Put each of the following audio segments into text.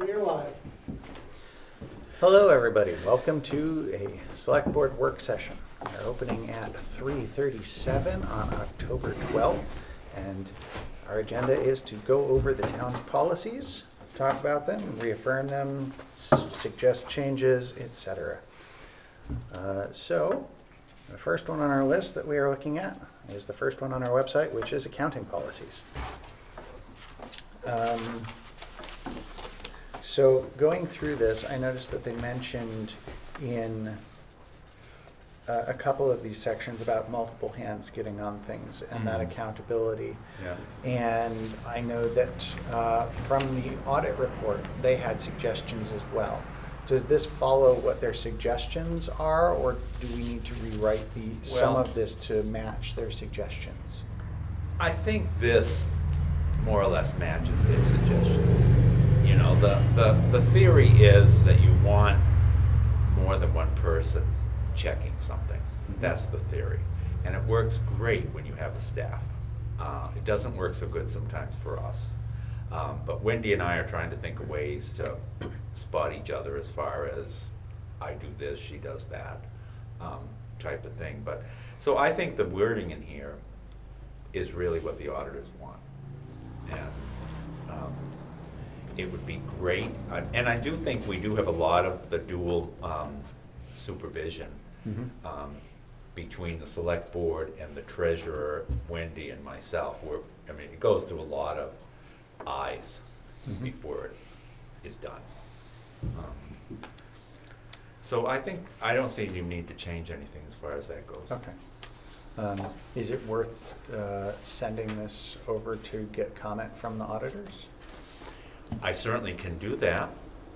We are live. Hello, everybody. Welcome to a select board work session. We're opening at 3:37 on October 12th, and our agenda is to go over the town's policies, talk about them, reaffirm them, suggest changes, etc. So, the first one on our list that we are looking at is the first one on our website, which is accounting policies. So going through this, I noticed that they mentioned in a couple of these sections about multiple hands getting on things and that accountability. Yeah. And I know that from the audit report, they had suggestions as well. Does this follow what their suggestions are, or do we need to rewrite some Well, of this to match their suggestions? I think this more or less matches their suggestions. You know, the theory is that you want more than one person checking something. That's the theory. And it works great when you have a staff. It doesn't work so good sometimes for us. But Wendy and I are trying to think of ways to spot each other as far as I do this, she does that, type of thing. But so I think the wording in here is really what the auditors want. And it would be great, and I do think we do have a lot of the dual supervision between the select board and the treasurer, Wendy, and myself. I mean, it goes through a lot of eyes before it is done. So I don't see you need to change anything as far as that goes. Okay. Is it worth sending this over to get comment from the auditors? I certainly can do that.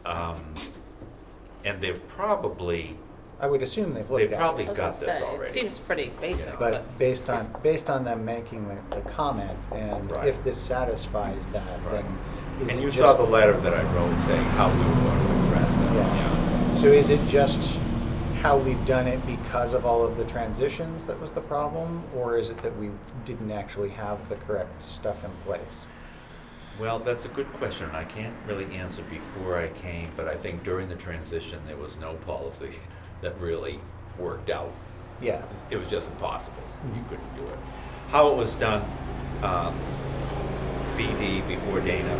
And they've probably, I would assume they've looked at it. probably I was got gonna this say, already. it seems pretty basic, Yeah. But based on them making the comment, and Right. if this satisfies that, then is And it you just, saw the letter that I wrote saying how we were going to address that. Yeah. So is it just how we've done it because of all of the transitions that was the problem, or is it that we didn't actually have the correct stuff in place? Well, that's a good question. I can't really answer before I came, but I think during the transition, there was no policy that really worked out. Yeah. It was just impossible. You couldn't do it. How it was done, BD before Dana,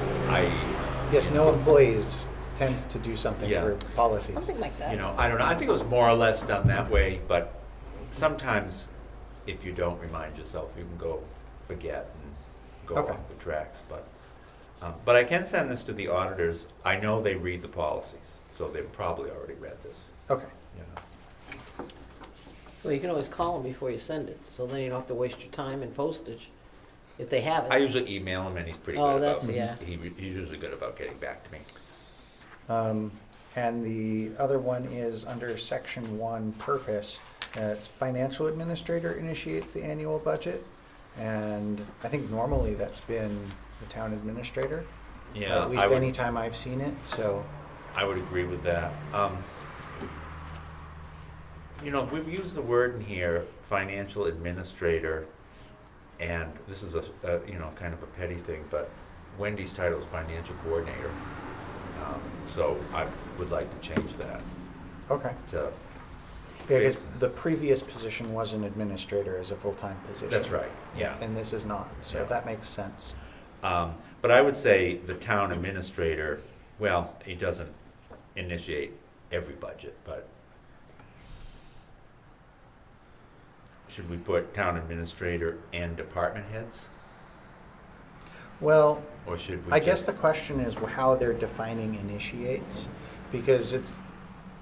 Yes, no employees tends to do something Yeah. for policies. something like that. I don't know. I think it was more or less done that way, but sometimes if you don't remind yourself, you can go forget and go Okay. off the tracks. But I can send this to the auditors. I know they read the policies, so they've probably already read this. Okay. You know. Well, you can always call them before you send it, so then you don't have to waste your time and postage, if they have I it. usually email him, and he's pretty Oh, good about. that's- yeah. He's usually good about getting back to me. And the other one is under section 1, purpose. It's financial administrator initiates the annual budget. And I think normally that's been the town administrator. Yeah, At least any time I've seen it, so. I would agree with that. We've used the word in here, financial administrator, and this is a kind of a petty thing, but Wendy's title is financial coordinator. So I would like to change that Okay. to. Because the previous position was an administrator as a full-time position. That's right, yeah. And this is not, so Yeah. that makes sense. But I would say the town administrator, well, he doesn't initiate every budget, but should we put town administrator and department heads? Well, Or should we I guess just- the question is how they're defining initiates, because it's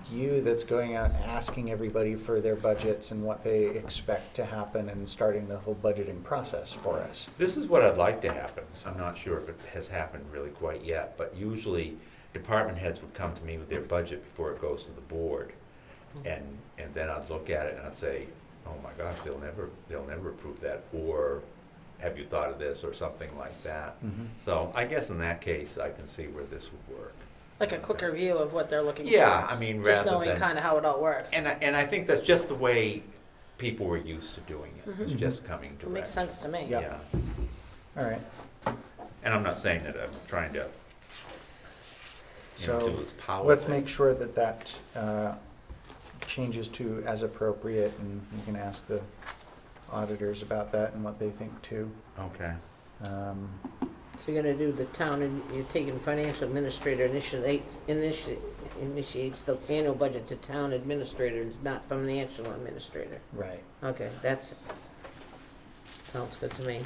you that's going out and asking everybody for their budgets and what they expect to happen and starting the whole budgeting process for us. This is what I'd like to happen. So I'm not sure if it has happened really quite yet, but usually department heads would come to me with their budget before it goes to the board. And then I'd look at it and I'd say, oh my gosh, they'll never approve that, or have you thought of this, or something like that. So I guess in that case, I can see where this would work. Like a quicker view of what they're looking for. Yeah, I mean, Just rather knowing than. kind of how it all works. And I think that's just the way people were used to doing it. It's just coming It direct. makes sense to me. Yeah. Yeah. All right. And I'm not saying that I'm trying to know, So do his power let's thing. make sure that that changes to as appropriate, and you can ask the auditors about that and what they think too. Okay. Um, So you're gonna do the town, and you're taking financial administrator initiates the annual budget to town administrators, not financial administrator. Right. Okay, sounds good to me.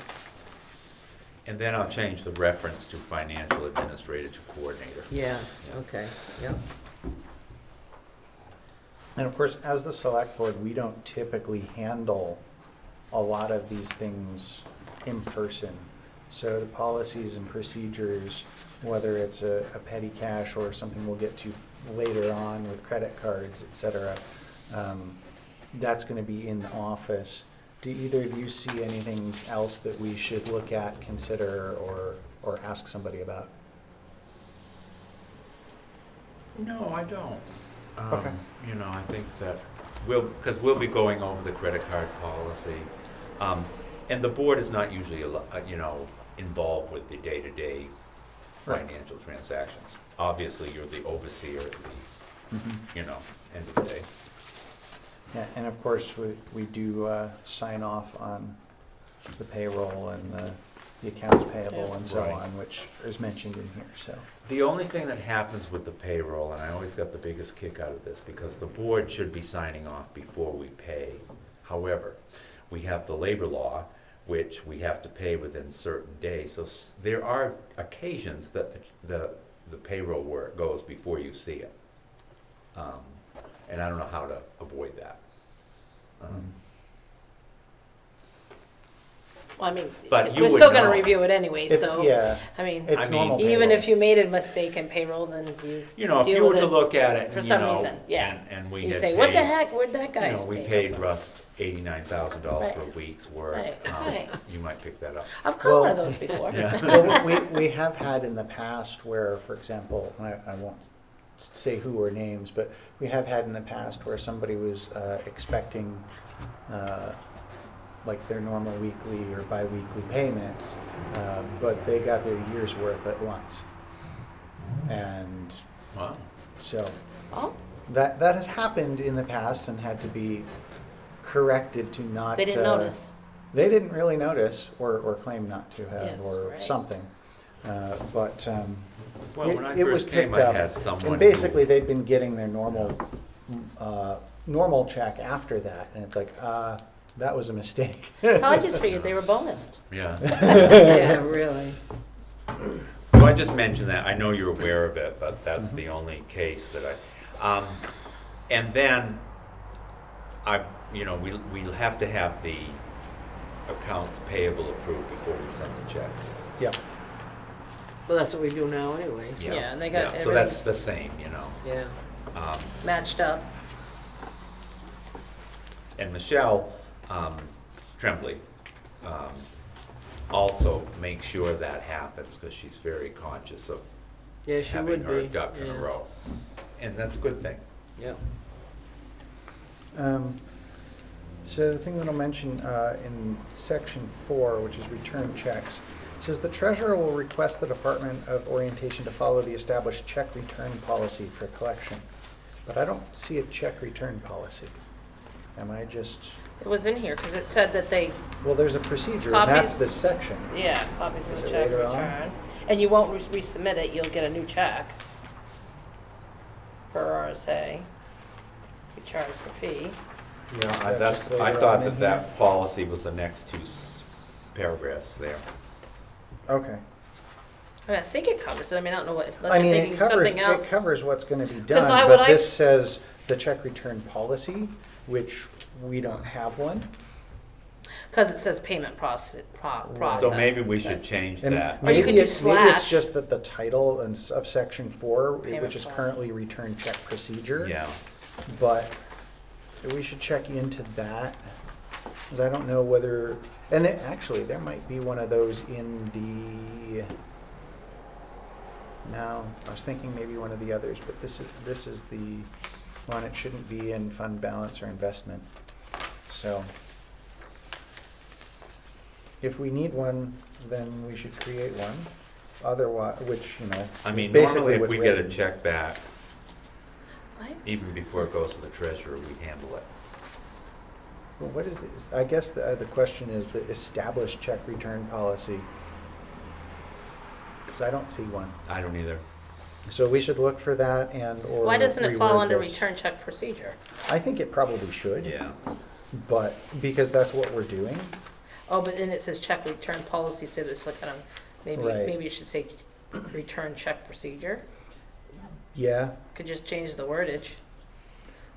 And then I'll change the reference to financial administrator to coordinator. Yeah, Yeah. okay, yeah. And of course, as the select board, we don't typically handle a lot of these things in person. So the policies and procedures, whether it's a petty cash or something we'll get to later on with credit cards, et cetera, that's gonna be in the office. Do either of you see anything else that we should look at, consider, or ask somebody about? No, I don't. Okay. You know, I think that because we'll be going over the credit card policy. And the board is not usually, involved with the day-to-day Right. financial transactions. Obviously, you're the overseer at the, Mhm. end of the day. Yeah, and of course, we do sign off on the payroll and the accounts payable and so Right. on, which is mentioned in here, so. The only thing that happens with the payroll, and I always got the biggest kick out of this, because the board should be signing off before we pay. However, we have the labor law, which we have to pay within certain days. So there are occasions that the payroll work goes before you see it. And I don't know how to avoid that. Well, I mean, But you we're would still gonna know. review it anyway, It's, so, yeah, I mean, it's I mean, normal even payroll. if you made a mistake in payroll, then you If deal you were with to it look at it, for and, some reason, yeah. and we You had say, what the paid- heck, where'd that guy's we pay paid come Russ $89,000 for a Right. week's work. Right, right. You might pick that up. from? I've caught one of Well- those before. Yeah. Well, we have had in the past where, for example, I won't say who or names, but we have had in the past where somebody was expecting like their normal weekly or bi-weekly payments, but they got their year's worth at once. And Wow. so Oh, that has happened in the past and had to be corrected to not. they didn't notice. They didn't really notice or claim not to have Yes, or right. something. But Well, when I it was first came, picked I up. had someone And who- basically, they'd been getting their normal check after that, and it's like, that was a mistake. Oh, I just figured they were bonused. Yeah. Yeah, really. So I just mentioned that. I know you're aware of it, but that's the only case that and then we'll have to have the accounts payable approved before we send the checks. Yep. Well, that's what we do now anyways. Yeah, and they got So that's everything- the same, Yeah. Matched up. And Michelle Tremblay also make sure that happens, because she's very conscious of Yeah, she having would her be. ducks in a yeah. row. And that's a good thing. Yeah. So the thing that I'll mention in section 4, which is return checks, says the treasurer will request the Department of Orientation to follow the established check return policy for collection. But I don't see a check return policy. Am I just, It was in here, because it said that they, well, there's a procedure, and that's copies. this section. Yeah, copies Is of it the check later on? return. And you won't resubmit it, you'll get a new check. Per RSA. We charge the fee. Yeah, That's, just I later thought on in that here. policy was the next two paragraphs there. Okay. I mean, I think it covers it, I mean, I don't know what, I unless you're mean, thinking it covers, something else. it covers what's gonna be 'Cause done, I but would- this says the check return policy, which we don't have one. Because it says payment process. So maybe we instead. should change And that. Or you could maybe do it's, maybe it's slash. just that the title of section 4, Payment which is currently process. return check procedure. Yeah. But we should check into that, because I don't know whether, and actually, there might be one of those in the, no, I was thinking maybe one of the others, but this is the one, it shouldn't be in fund balance or investment. So if we need one, then we should create one. otherwise, which, I is mean, basically normally if what's we get a written. check back, What? even before it goes to the treasurer, we handle it. Well, what is this? I guess the question is the established check return policy. Because I don't see one. I don't either. So we should look for that or Why doesn't it fall reword under this. return check procedure? I think it probably should. Yeah. But, because that's what we're doing. Oh, but then it says check return policy, so it's like kind of, Right. maybe you should say return check procedure. Yeah. Could just change the wordage.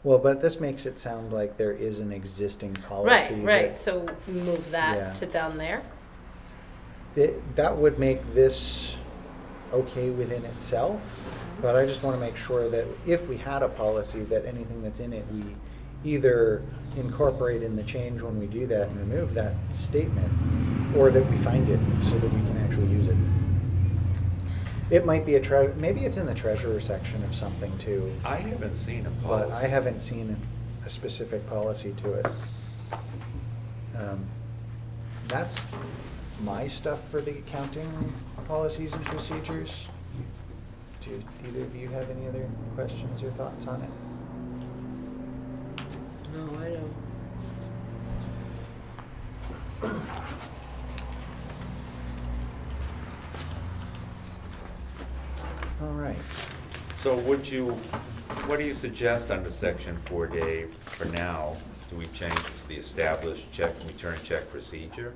Well, but this makes it sound like there is an existing policy. Right, so move Yeah. that to down there. That would make this okay within itself, but I just want to make sure that if we had a policy, that anything that's in it, we either incorporate in the change when we do that and remove that statement, or that we find it so that we can actually use it. It might be maybe it's in the treasurer section of something too, I haven't seen a but policy. I haven't seen a specific policy to it. That's my stuff for the accounting policies and procedures. Do either of you have any other questions or thoughts on it? No, I don't. All right. So what do you suggest under section 4, Dave, for now? Do we change it to the established return check procedure?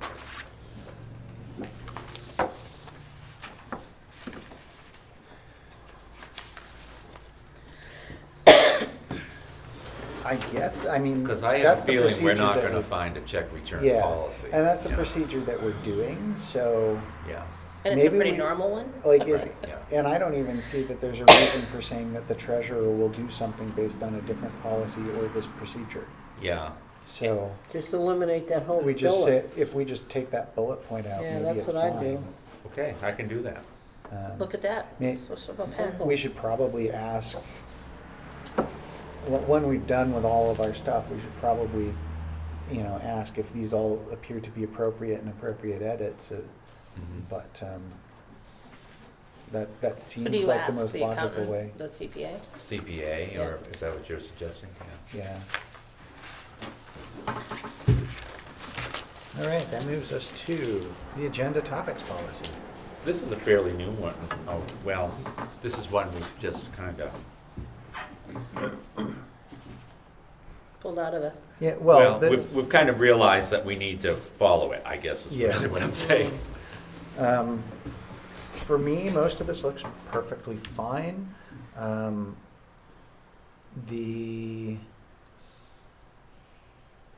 I guess, I mean, Because I have that's a the feeling we're procedure not that gonna we- find a check return Yeah, policy. and that's the Yeah. procedure that we're doing, so, Yeah, And it's a Maybe pretty we- normal one? like, is, Right, yeah. and I don't even see that there's a reason for saying that the treasurer will do something based on a different policy or this procedure. yeah. So, Just eliminate that whole we just say, bullet. if we just take that bullet point out, Yeah, maybe it's that's fine. what I do. Okay, I can do that. Look at that. May- So pen. Simple. We should probably ask, when we've done with all of our stuff, we should probably, ask if these all appear to be appropriate and appropriate edits. Mhm. But that What do seems you like the ask most the logical accountant, way. the CPA? CPA, or is that what you're suggesting? Yeah. Yeah. All right, that moves us to the agenda topics policy. This is a fairly new one. Oh, well, this is one we just kind of, Pulled out of the, Yeah, well, we've kind of realized that we need to follow it, I guess is Yeah. really what I'm saying. For me, most of this looks perfectly fine. The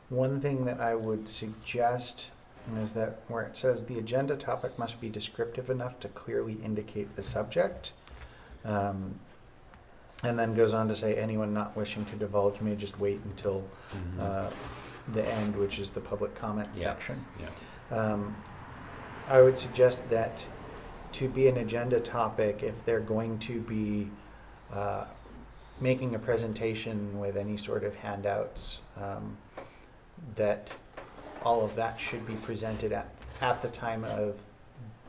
one thing that I would suggest is that where it says the agenda topic must be descriptive enough to clearly indicate the subject. And then goes on to say anyone not wishing to divulge may just wait until Mhm. the end, which is the public comment Yeah. section. Yeah. I would suggest that to be an agenda topic, if they're going to be making a presentation with any sort of handouts, that all of that should be presented at the time of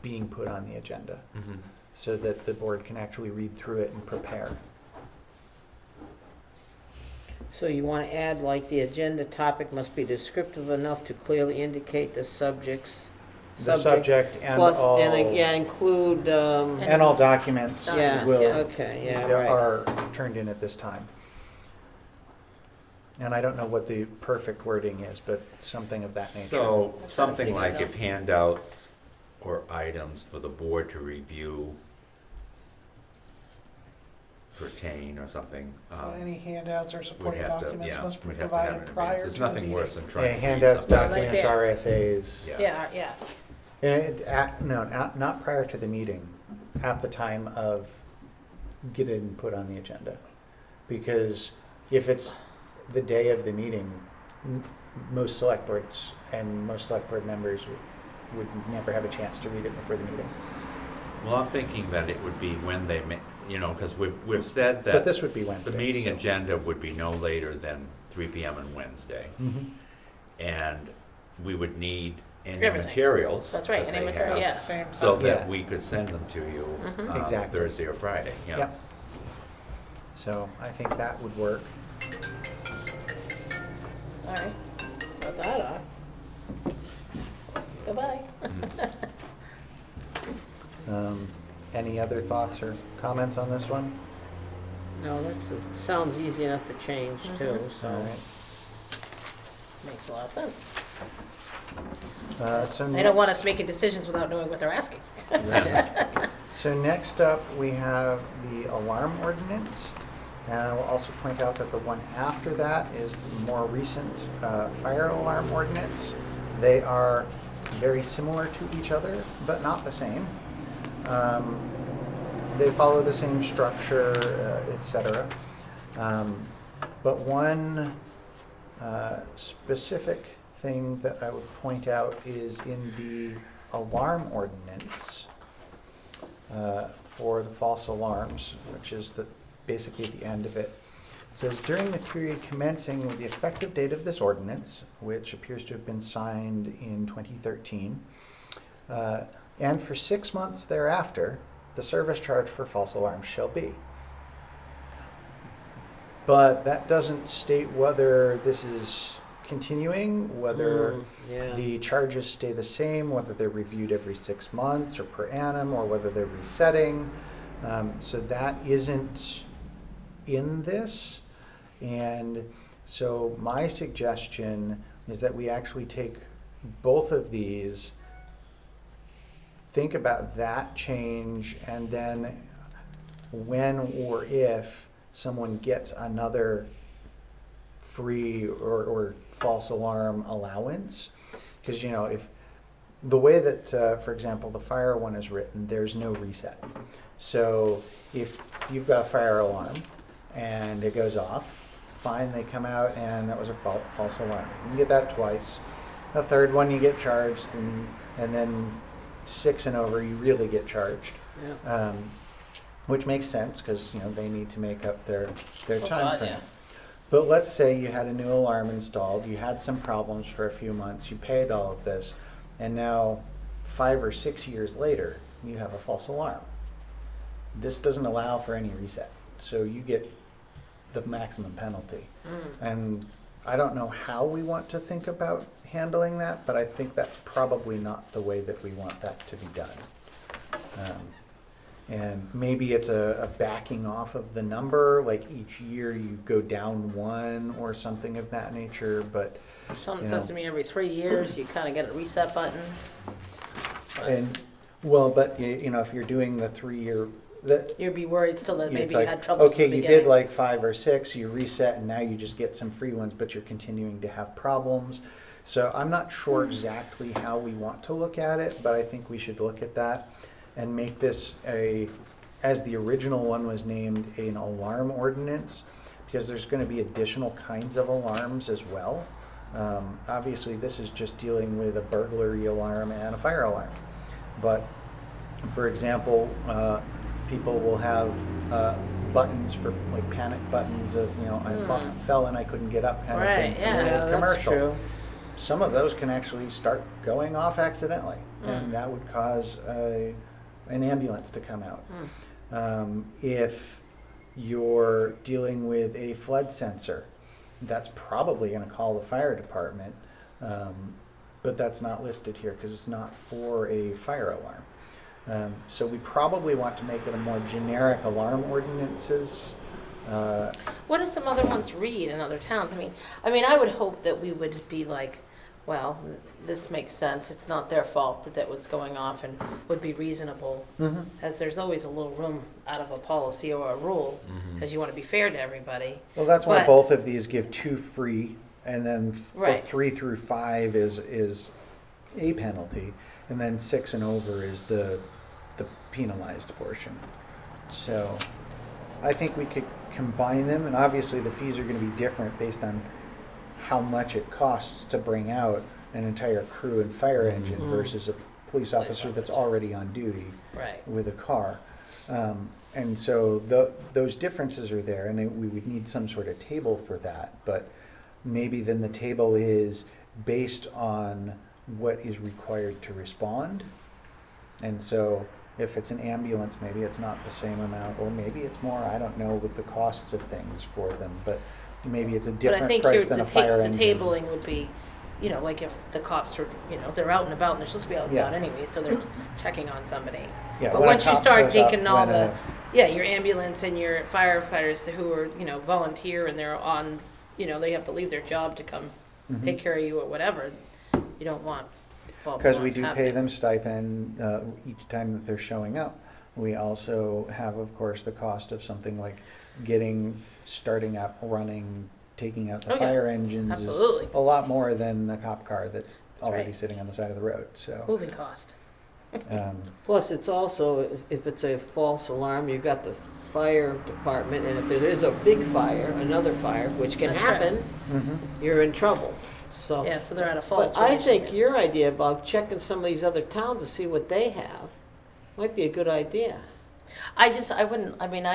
being put on the agenda, Mhm. so that the board can actually read through it and prepare. So you want to add, like, the agenda topic must be descriptive enough to clearly indicate the subject The subject and plus, all, and yeah, include, and all documents yeah, will, okay, yeah, right. are turned in at this time. And I don't know what the perfect wording is, but something of that nature. So, That's something not like big if handouts or items for the board to review pertain or something. So any handouts or supporting We'd have to, documents yeah, must be we'd have to have it provided in prior advance. to There's the nothing meeting. worse than trying Yeah, to read handouts, something. Right documents, there. RSAs. yeah. No, not prior to the meeting, at the time of getting put on the agenda. Because if it's the day of the meeting, most select boards and most select board members would never have a chance to read it before the meeting. Well, I'm thinking that it would be when they because we've said But that this would be Wednesday. the meeting so- agenda would be no later than 3 PM on Wednesday. Mhm. And we would need any Everything. materials. That's right, that any they material, have, yeah. Same So time. that Yeah. we could send them to you Exactly. Thursday or Friday, you know. Yep. So I think that would work. All right, got that off. Goodbye. Any other thoughts or comments on this one? No, sounds easy enough to change too, All so. right. Makes a lot of sense. So They don't want next- us making decisions without knowing what they're asking. So next up, we have the alarm ordinance. And I will also point out that the one after that is the more recent fire alarm ordinance. They are very similar to each other, but not the same. They follow the same structure, etc. But one specific thing that I would point out is in the alarm ordinance for the false alarms, which is basically at the end of it. It says, during the period commencing with the effective date of this ordinance, which appears to have been signed in 2013, and for 6 months thereafter, the service charge for false alarms shall be. But that doesn't state whether this is continuing, whether Yeah. the charges stay the same, whether they're reviewed every 6 months or per annum, or whether they're resetting. So that isn't in this. And so my suggestion is that we actually take both of these, think about that change, and then when or if someone gets another free or false alarm allowance, because if the way that, for example, the fire one is written, there's no reset. So if you've got a fire alarm and it goes off, fine, they come out and that was a false alarm. You can get that twice. A third one you get charged, and then 6 and over you really get charged. Yeah. Which makes sense because they need to make up their Oh, time God, frame. yeah. But let's say you had a new alarm installed, you had some problems for a few months, you paid all of this, and now 5 or 6 years later, you have a false alarm. This doesn't allow for any reset, so you get the maximum penalty. And I don't know how we want to think about handling that, but I think that's probably not the way that we want that to be done. And maybe it's a backing off of the number, like each year you go down 1 or something of that nature, but, Someone you says know. to me every 3 years, you kind of get a reset button. And, well, but if you're doing the 3-year, You'd be worried still that it's maybe you like, had troubles in the okay, you beginning. did like 5 or 6, you reset, and now you just get some free ones, but you're continuing to have problems. So I'm not sure exactly how we want to look at it, but I think we should look at that and make this as the original one was named, an alarm ordinance, because there's going to be additional kinds of alarms as well. Obviously, this is just dealing with a burglary alarm and a fire alarm. But, for example, people will have buttons for, like, panic buttons of, I fell and I couldn't get up kind of thing Right, for yeah. the Yeah, that's commercial. true. Some of those can actually start going off accidentally, and that would cause an ambulance to come out. If you're dealing with a flood sensor, that's probably going to call the fire department, but that's not listed here because it's not for a fire alarm. So we probably want to make it a more generic alarm ordinances. What do some other ones read in other towns? I mean, I would hope that we would be like, well, this makes sense. It's not their fault that that was going off and would be reasonable. As there's always a little room out of a policy or a rule, because you want to be fair to everybody. Well, that's why But- both of these give 2 free, and then Right. 3 through 5 is a penalty, and then 6 and over is the penalized portion. So I think we could combine them, and obviously the fees are going to be different based on how much it costs to bring out an entire crew and fire engine versus a police officer that's already on duty Right. with a car. And so those differences are there, and we would need some sort of table for that. But maybe then the table is based on what is required to respond. And so if it's an ambulance, maybe it's not the same amount, or maybe it's more, I don't know with the costs of things for them, but maybe it's a But I different think price your, than the a fire the engine. tabling would be, you know, like if the cops are, you know, they're out and about, and they're supposed to be out and Yeah. about anyway, so they're checking on somebody. Yeah, But when a once you cop start shows up, thinking all when the, a- yeah, your ambulance and your firefighters who are, you know, volunteer and they're on, you know, they have to leave their job to come Mhm. take care of you or whatever, you don't want false Because we alarms do pay happening. them stipend each time that they're showing up. We also have, of course, the cost of something like starting up, running, taking out the Oh, yeah. fire engines. is Absolutely. a lot more than a cop car that's already right. sitting on the side of the road, so. Moving cost. Plus, it's also, if it's a false alarm, you've got the fire department, and if there is a big fire, another fire, which can That's right. happen, mhm. you're in trouble, so. Yeah, so they're at a fault. But I think your idea about checking some of these other towns to see what they have might be a good idea. I wouldn't, I mean,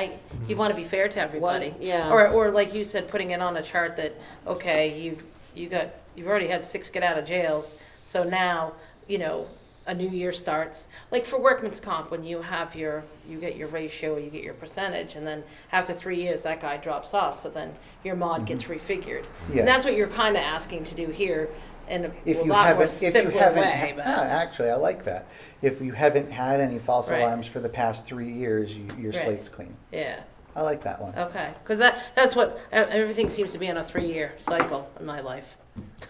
you want to be fair to everybody. yeah. Or like you said, putting it on a chart that, okay, you've already had 6 get out of jails, so now, you know, a new year starts. Like for workman's comp, when you get your ratio, you get your percentage, and then after 3 years, that guy drops off, so then your mod gets refigured. Yeah. And that's what you're kind of asking to do here in If a you lot more haven't, if you simpler haven't, way. But actually, I like that. If you haven't had any false Right. alarms for the past 3 years, your Right. slate's clean. yeah. I like that one. Okay, because that's what, everything seems to be on a 3-year cycle in my life.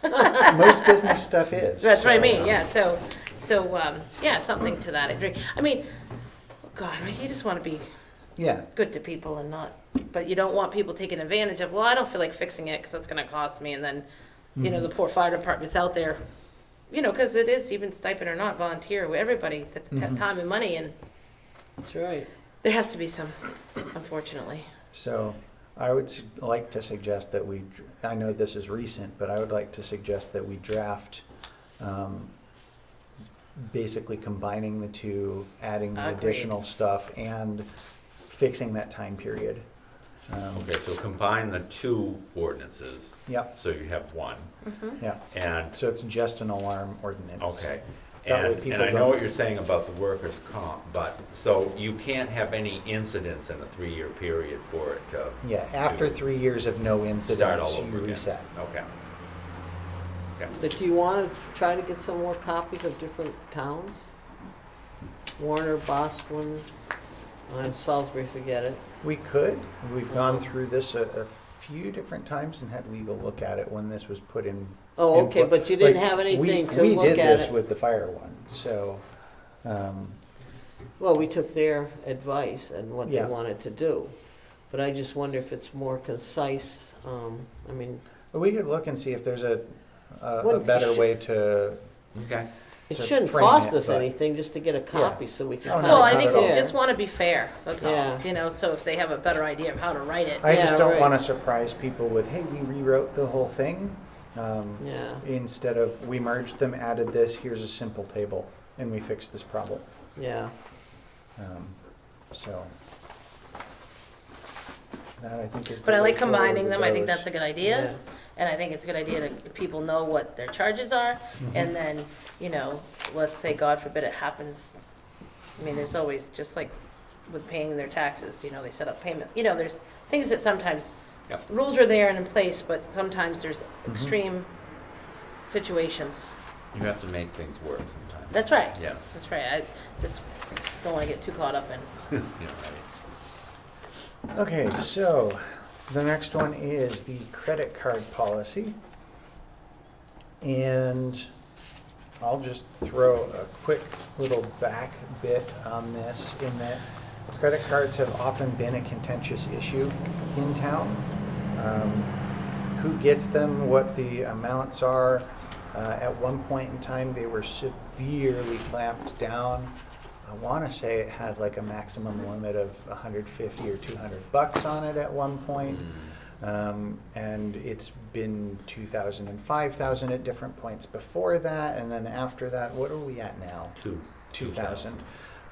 Most business stuff is. That's what I so- mean, yeah, so, yeah, something to that effect. I mean, God, you just want to be Yeah, good to people and not, but you don't want people taking advantage of, well, I don't feel like fixing it because that's going to cost me, and then, you know, the poor fire department's out there, you know, because it is, even stipend or not, volunteer, everybody, that's time and money, and That's right. there has to be some, unfortunately. so I would like to suggest that I know this is recent, but I would like to suggest that we draft basically combining the two, adding the Agreed. additional stuff and fixing that time period. Okay, so combine the two ordinances, Yep, so you have one, yeah. and, So it's just an alarm ordinance. okay. That way And people I know don't- what you're saying about the workers' comp, but, so you can't have any incidents in a 3-year period for it to. Yeah, after to 3 years of no Start incidents, all you over again. reset. Okay. Okay. But do you want to try to get some more copies of different towns? Warner, Boston, Salisbury, forget it. We could. We've gone through this a few different times and had legal look at it when this was put in. Oh, in okay, pla- but you didn't like, have anything to we look did at this it. with the fire one, so, Well, we took their advice and what they Yeah. wanted to do. But I just wonder if it's more concise, I mean, but we could look and see if there's a Wouldn't- better way to, Okay. it To shouldn't frame cost it, us but- anything just to get a copy so we can Oh, kind no, of Well, I not think at we all. just want to be fair, that's all, Yeah. you know, so if they have a better idea of how to write it. I Yeah, just don't right. want to surprise people with, hey, we rewrote the whole thing. Yeah, Instead of, we merged them, added this, here's a simple table, and we fixed this problem. yeah. So, that I think is the But I way like combining forward them, with I think those. that's a good idea. And I think it's a good idea to, people know what their charges are, and then, you know, let's say, God forbid it happens. I mean, there's always, just like with paying their taxes, you know, they set up payment, you know, there's things that sometimes, Yep. rules are there and in place, but sometimes there's extreme situations. You have to make things work sometimes. That's right. Yeah. That's right, I just don't wanna get too caught up in. You know, Okay, so the next one is the credit card policy. And I'll just throw a quick little back bit on this in that credit cards have often been a contentious issue in town. Who gets them, what the amounts are. At one point in time, they were severely clamped down. I want to say it had like a maximum limit of 150 or 200 bucks on it at one point. And it's been 2,000 and 5,000 at different points before that. And then after that, what are we at now? 2,000.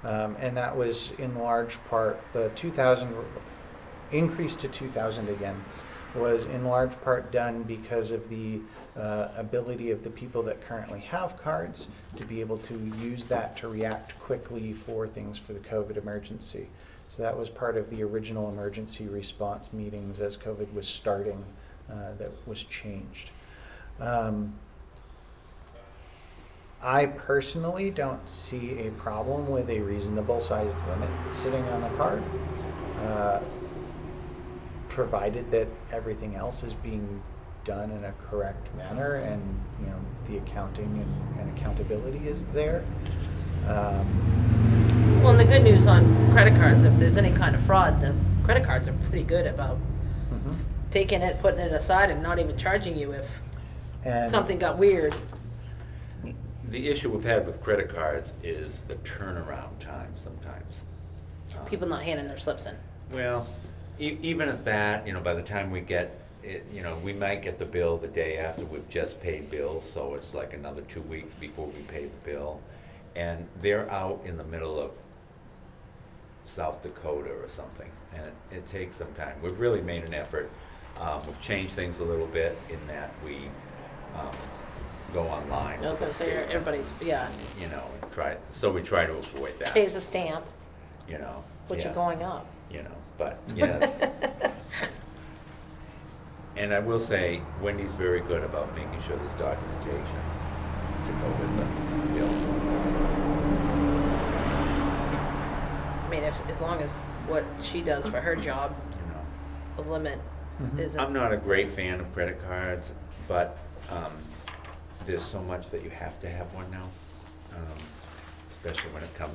And that was in large part, the 2,000 increased to 2,000 again was in large part done because of the ability of the people that currently have cards to be able to use that to react quickly for things for the COVID emergency. So that was part of the original emergency response meetings as COVID was starting, that was changed. I personally don't see a problem with a reasonable sized limit sitting on the card, provided that everything else is being done in a correct manner and, you know, the accounting and accountability is there. Well, and the good news on credit cards, if there's any kind of fraud, the credit cards are pretty good about Mhm. taking it, putting it aside, and not even charging you if And something got weird. The issue we've had with credit cards is the turnaround time sometimes. People not handing their slips in. Well, even at that, you know, by the time we get it, you know, we might get the bill the day after we've just paid bills, so it's like another 2 weeks before we pay the bill. And they're out in the middle of South Dakota or something, and it takes some time. We've really made an effort. We've changed things a little bit in that we go online. I was gonna say, everybody's, yeah, You know, we try to avoid that. saves a stamp, You know. which yeah. are going up. You know, but yes. And I will say, Wendy's very good about making sure there's documentation to go with the bill. I mean, as long as what she does for her job, You know, the limit Mhm. isn't. I'm not a great fan of credit cards, but there's so much that you have to have one now, especially when it comes,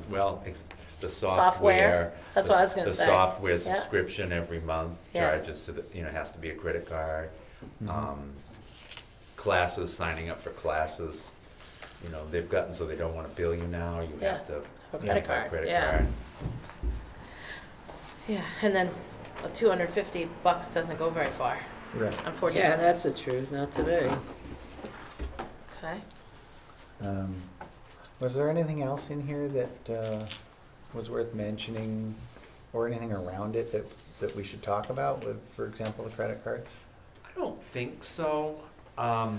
the software. That's what I was gonna say. The software Yeah. subscription every month Yeah. charges to the, you know, has to be a credit card. Mhm. Classes, signing up for classes, you know, they've gotten so they don't want to bill you now, you Yeah. have to. A have credit a card, credit yeah. card. Yeah, and then $250 doesn't go very far, Right. unfortunately. Yeah, that's the truth, not today. Okay. Was there anything else in here that was worth mentioning, or anything around it that we should talk about with, for example, the credit cards? I don't think so. I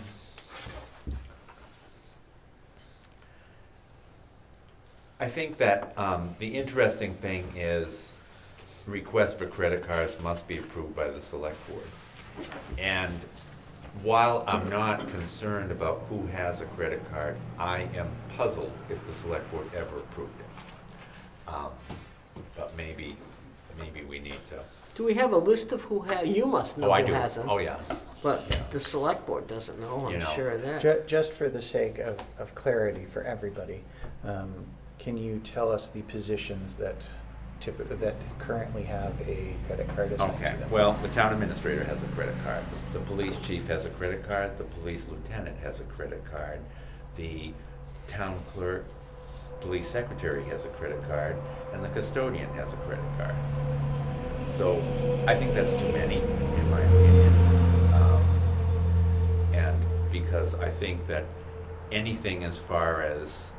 think that the interesting thing is requests for credit cards must be approved by the select board. And while I'm not concerned about who has a credit card, I am puzzled if the select board ever approved it. But maybe we need to. Do we have a list of who you must know Oh, I who do. has them. Oh, yeah. But the select board doesn't know, You I'm know. sure of that. Just for the sake of clarity for everybody, can you tell us the positions that currently have a credit card assigned to Okay, them? well, the town administrator has a credit card, the police chief has a credit card, the police lieutenant has a credit card, the town clerk, police secretary has a credit card, and the custodian has a credit card. So I think that's too many, in my opinion. And because I think that anything as far as,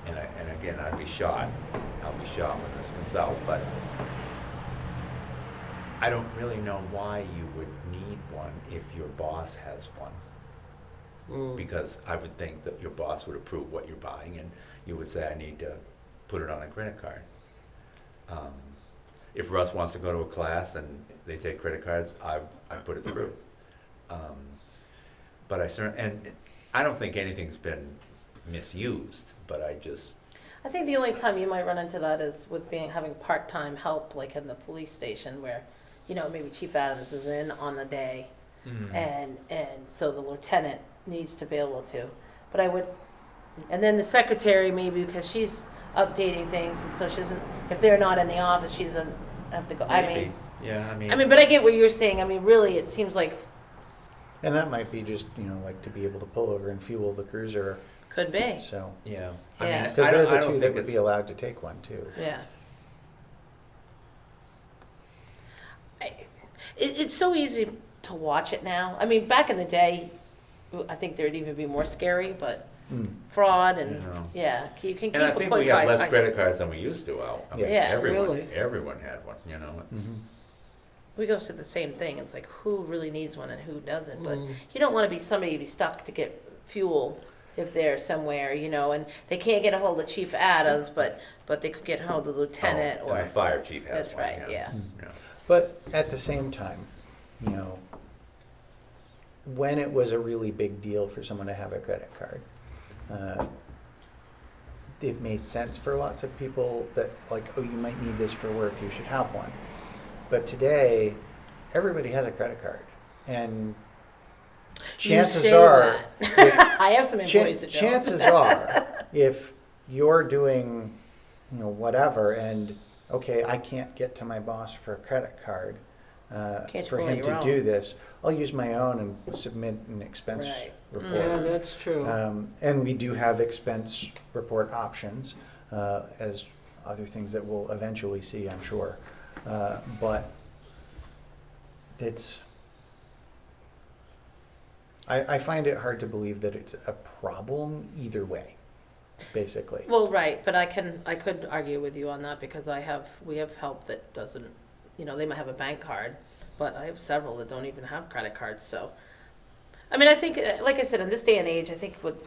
and again, I'll be shot when this comes out, but I don't really know why you would need one if your boss has one. Mm. Because I would think that your boss would approve what you're buying and you would say, I need to put it on a credit card. If Russ wants to go to a class and they take credit cards, I put it through. But I don't think anything's been misused, but I think the only time you might run into that is with having part-time help, like in the police station, where, you know, maybe Chief Adams is in on the day, and so the lieutenant needs to be able to. But and then the secretary maybe, because she's updating things, and so she doesn't, if they're not in the office, she doesn't have to go. maybe, But I get what you're saying. I mean, really, it seems like And that might be just, you know, like to be able to pull over and fuel the cruiser, could be. so. yeah. Yeah. Because I they're don't the two that think would be it's, allowed to take one too. Yeah. It's so easy to watch it now. I mean, back in the day, I think there'd even be more scary, but Mm. fraud and, Yeah. yeah, you can keep and I a think quick we have eye. less credit cards than we used to out. I mean, Yeah. everyone, Really? everyone had one, you know. It's, Mhm. we go through the same thing. It's like who really needs one and who doesn't. But Mm. you don't want to be somebody to be stuck to get fuel if they're somewhere, and they can't get a hold of Chief Adams, but they could get a hold of the lieutenant Oh, or. and the fire chief has That's one, right, yeah. Yeah. But at the same time, when it was a really big deal for someone to have a credit card, it made sense for lots of people that like, oh, you might need this for work, you should have one. But today, everybody has a credit card, and chances say are, that. I have some employees that don't. chances are, if you're doing, whatever, and okay, I can't get to my boss for a credit card, Can't for you him pull to your do own? this, I'll use my own and submit an expense Right. report. Yeah, that's true. And we do have expense report options, as other things that we'll eventually see, I'm sure. But I find it hard to believe that it's a problem either way, basically. Well, right, but I could argue with you on that because we have help that doesn't, they might have a bank card, but I have several that don't even have credit cards, so. I mean, I think, like I said, in this day and age, I think with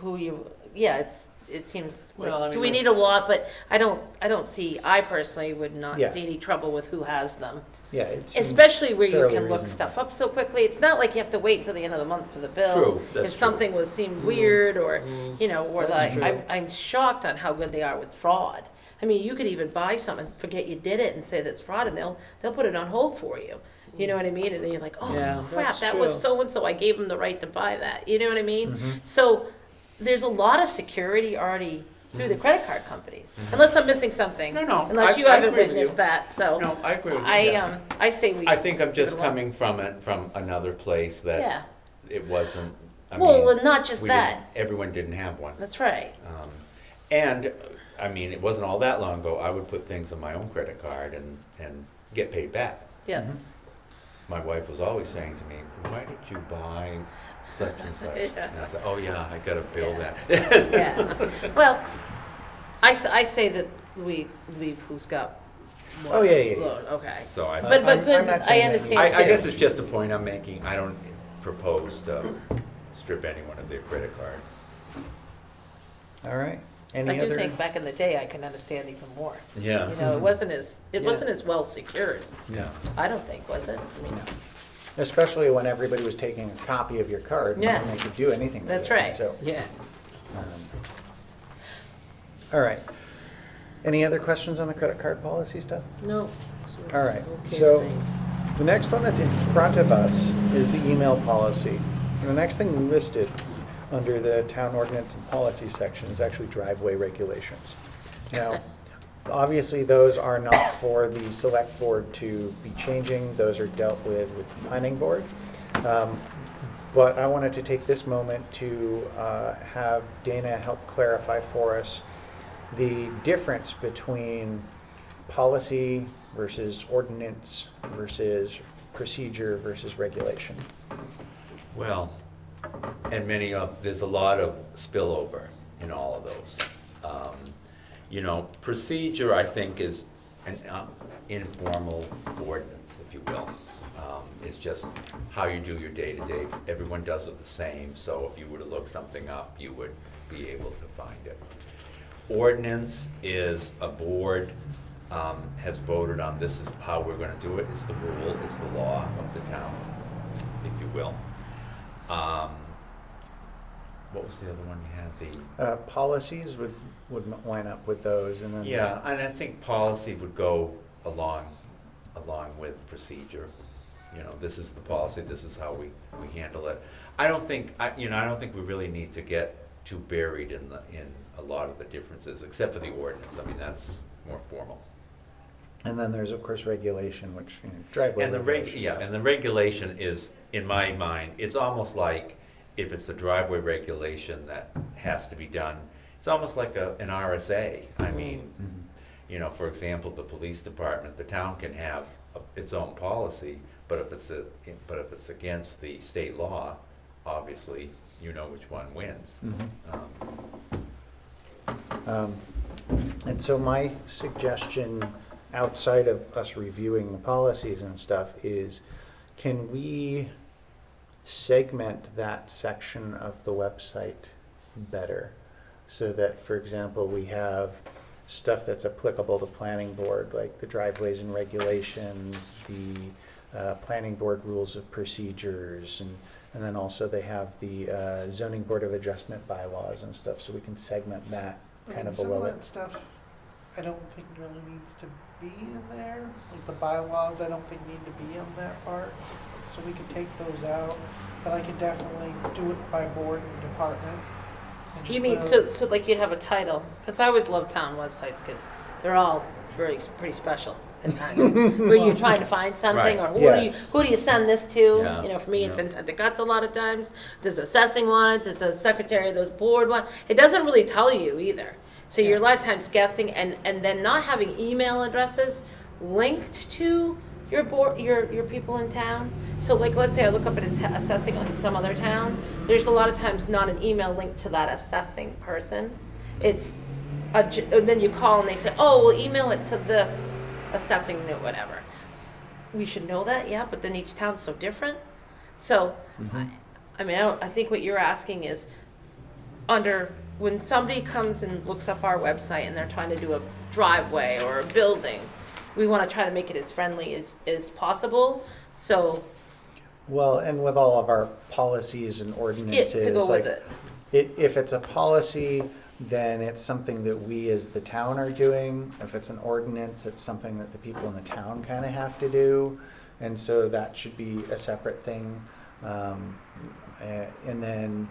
it seems, Well, I do mean, we need a lot, but I personally would not Yeah. see any trouble with who has them. Yeah, it seems Especially where you fairly can look reasonable. stuff up so quickly. It's not like you have to wait until the end of the month for the bill. True, that's If true. something seemed weird or, or That's like, true. I'm shocked on how good they are with fraud. I mean, you could even buy something, forget you did it and say that's fraud and they'll put it on hold for you. You know what I mean? And then you're like, oh Yeah, crap, that's that was true. so-and-so, I gave them the right to buy that. You know what I mean? Mm-hmm. So there's a lot of security already through the credit card companies. Unless I'm missing something. No, Unless you I haven't agree with witnessed you. that, so. No, I agree with you. yeah. I say we. I think I'm give just it alone. coming from another place Yeah, that it wasn't, well, and not just we that, didn't- everyone didn't have one. that's right. And, I mean, it wasn't all that long ago, I would put things on my own credit card and get paid back. Yeah, Mm-hmm. My wife was always saying to me, why did you buy such and such? Yeah. And I said, oh yeah, I gotta bill Yeah. that. yeah. Well, I say that we leave who's got more Oh, yeah. load, okay. So I, But I'm good, not I saying that understand I too. guess it's just a point I'm making, I don't propose to strip anyone of their credit card. All right. I Any do other? think back in the day, I can understand even more. Yeah. It wasn't as Yeah. well secured. Yeah. I don't think, was it? I mean, Especially when everybody was taking a copy of your card and Yeah. they could do anything with That's it. right. So, Yeah. all right. Any other questions on the credit card policy stuff? No. All right, Okay, so thanks. the next one that's in front of us is the email policy. And the next thing listed under the town ordinance and policy section is actually driveway regulations. Now, obviously, those are not for the select board to be changing. Those are dealt with the planning board. But I wanted to take this moment to have Dana help clarify for us the difference between policy versus ordinance versus procedure versus regulation. Well, and there's a lot of spillover in all of those. Procedure, I think, is an informal ordinance, if you will. It's just how you do your day-to-day. Everyone does it the same, so if you were to look something up, you would be able to find it. Ordinance is a board has voted on, this is how we're gonna do it, it's the rule, it's the law of the town, if you will. What was the other one you had, Policies would line up with those, and then. Yeah, and I think policy would go along with procedure. This is the policy, this is how we handle it. I don't think we really need to get too buried in a lot of the differences, except for the ordinance. I mean, that's more formal. And then there's, of course, regulation, which, driveway And regulation. the regulation is, in my mind, it's almost like if it's the driveway regulation that has to be done, it's almost like an RSA. I mean, Mhm. For example, the police department, the town can have its own policy, but if it's against the state law, obviously, you know which one wins. Mhm. And so my suggestion outside of us reviewing the policies and stuff, is can we segment that section of the website better? So that, for example, we have stuff that's applicable to planning board, like the driveways and regulations, the planning board rules of procedures, and then also they have the zoning board of adjustment bylaws and stuff, so we can segment that kind of some below of it. that stuff, I don't think really needs to be in there. Like the bylaws, I don't think need to be on that part. So we could take those out, but I could definitely do it by board and department. And just You mean, put a- so like you'd have a title, because I always love town websites, because they're all pretty special at times. Where you're trying to find something, Right. or Yes. who do you send this to? Yeah. You know, for me, it's Yeah. in the guts a lot of times. Does assessing want it? Does the secretary of the board want? It doesn't really tell you either. So you're a lot of times guessing, and then not having email addresses linked to your board, your people in town. So like, let's say I look up at assessing on some other town. There's a lot of times not an email linked to that assessing person. It's and then you call and they say, oh, we'll email it to this assessing note, whatever. We should know that, yeah, but then each town's so different. So, I mean, I think what you're asking is, when somebody comes and looks up our website and they're trying to do a driveway or a building, we want to try to make it as friendly as possible. So, Well, and with all of our policies and ordinances, to go like, with it. If it's a policy, then it's something that we as the town are doing. If it's an ordinance, it's something that the people in the town kind of have to do. And so that should be a separate thing. And then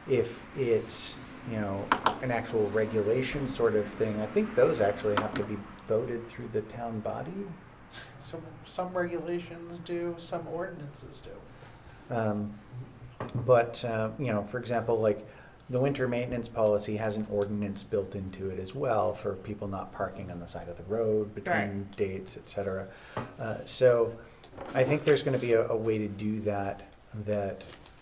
if it's, an actual regulation sort of thing, I think those actually have to be voted through the town body. So some regulations do, some ordinances do. But, for example, like the winter maintenance policy has an ordinance built into it as well for people not parking on the side of the road between Right. dates, et cetera. So I think there's going to be a way to do that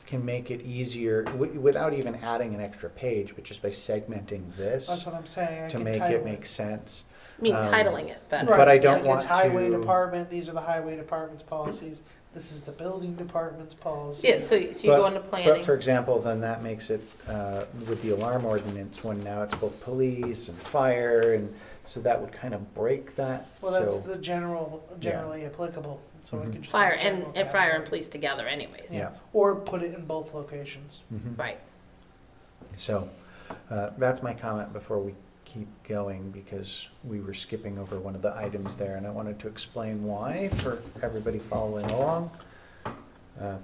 can make it easier without even adding an extra page, but just by segmenting this That's what I'm saying. I to can make title it make sense. I mean, Um, titling it better. But I don't Like want it's highway to- department, these are the highway department's policies, this is the building department's policies. Yeah, so you go into planning. But for example, then that makes it, with the alarm ordinance, when now it's both police and fire, and so that would kind of break that. Well, that's So- the generally applicable, so I Mhm. can just. Fire have a general and fire and category. police together anyways. Yeah. Or put it in both locations. Mhm. Right. So, that's my comment before we keep going, because we were skipping over one of the items there, and I wanted to explain why for everybody following along.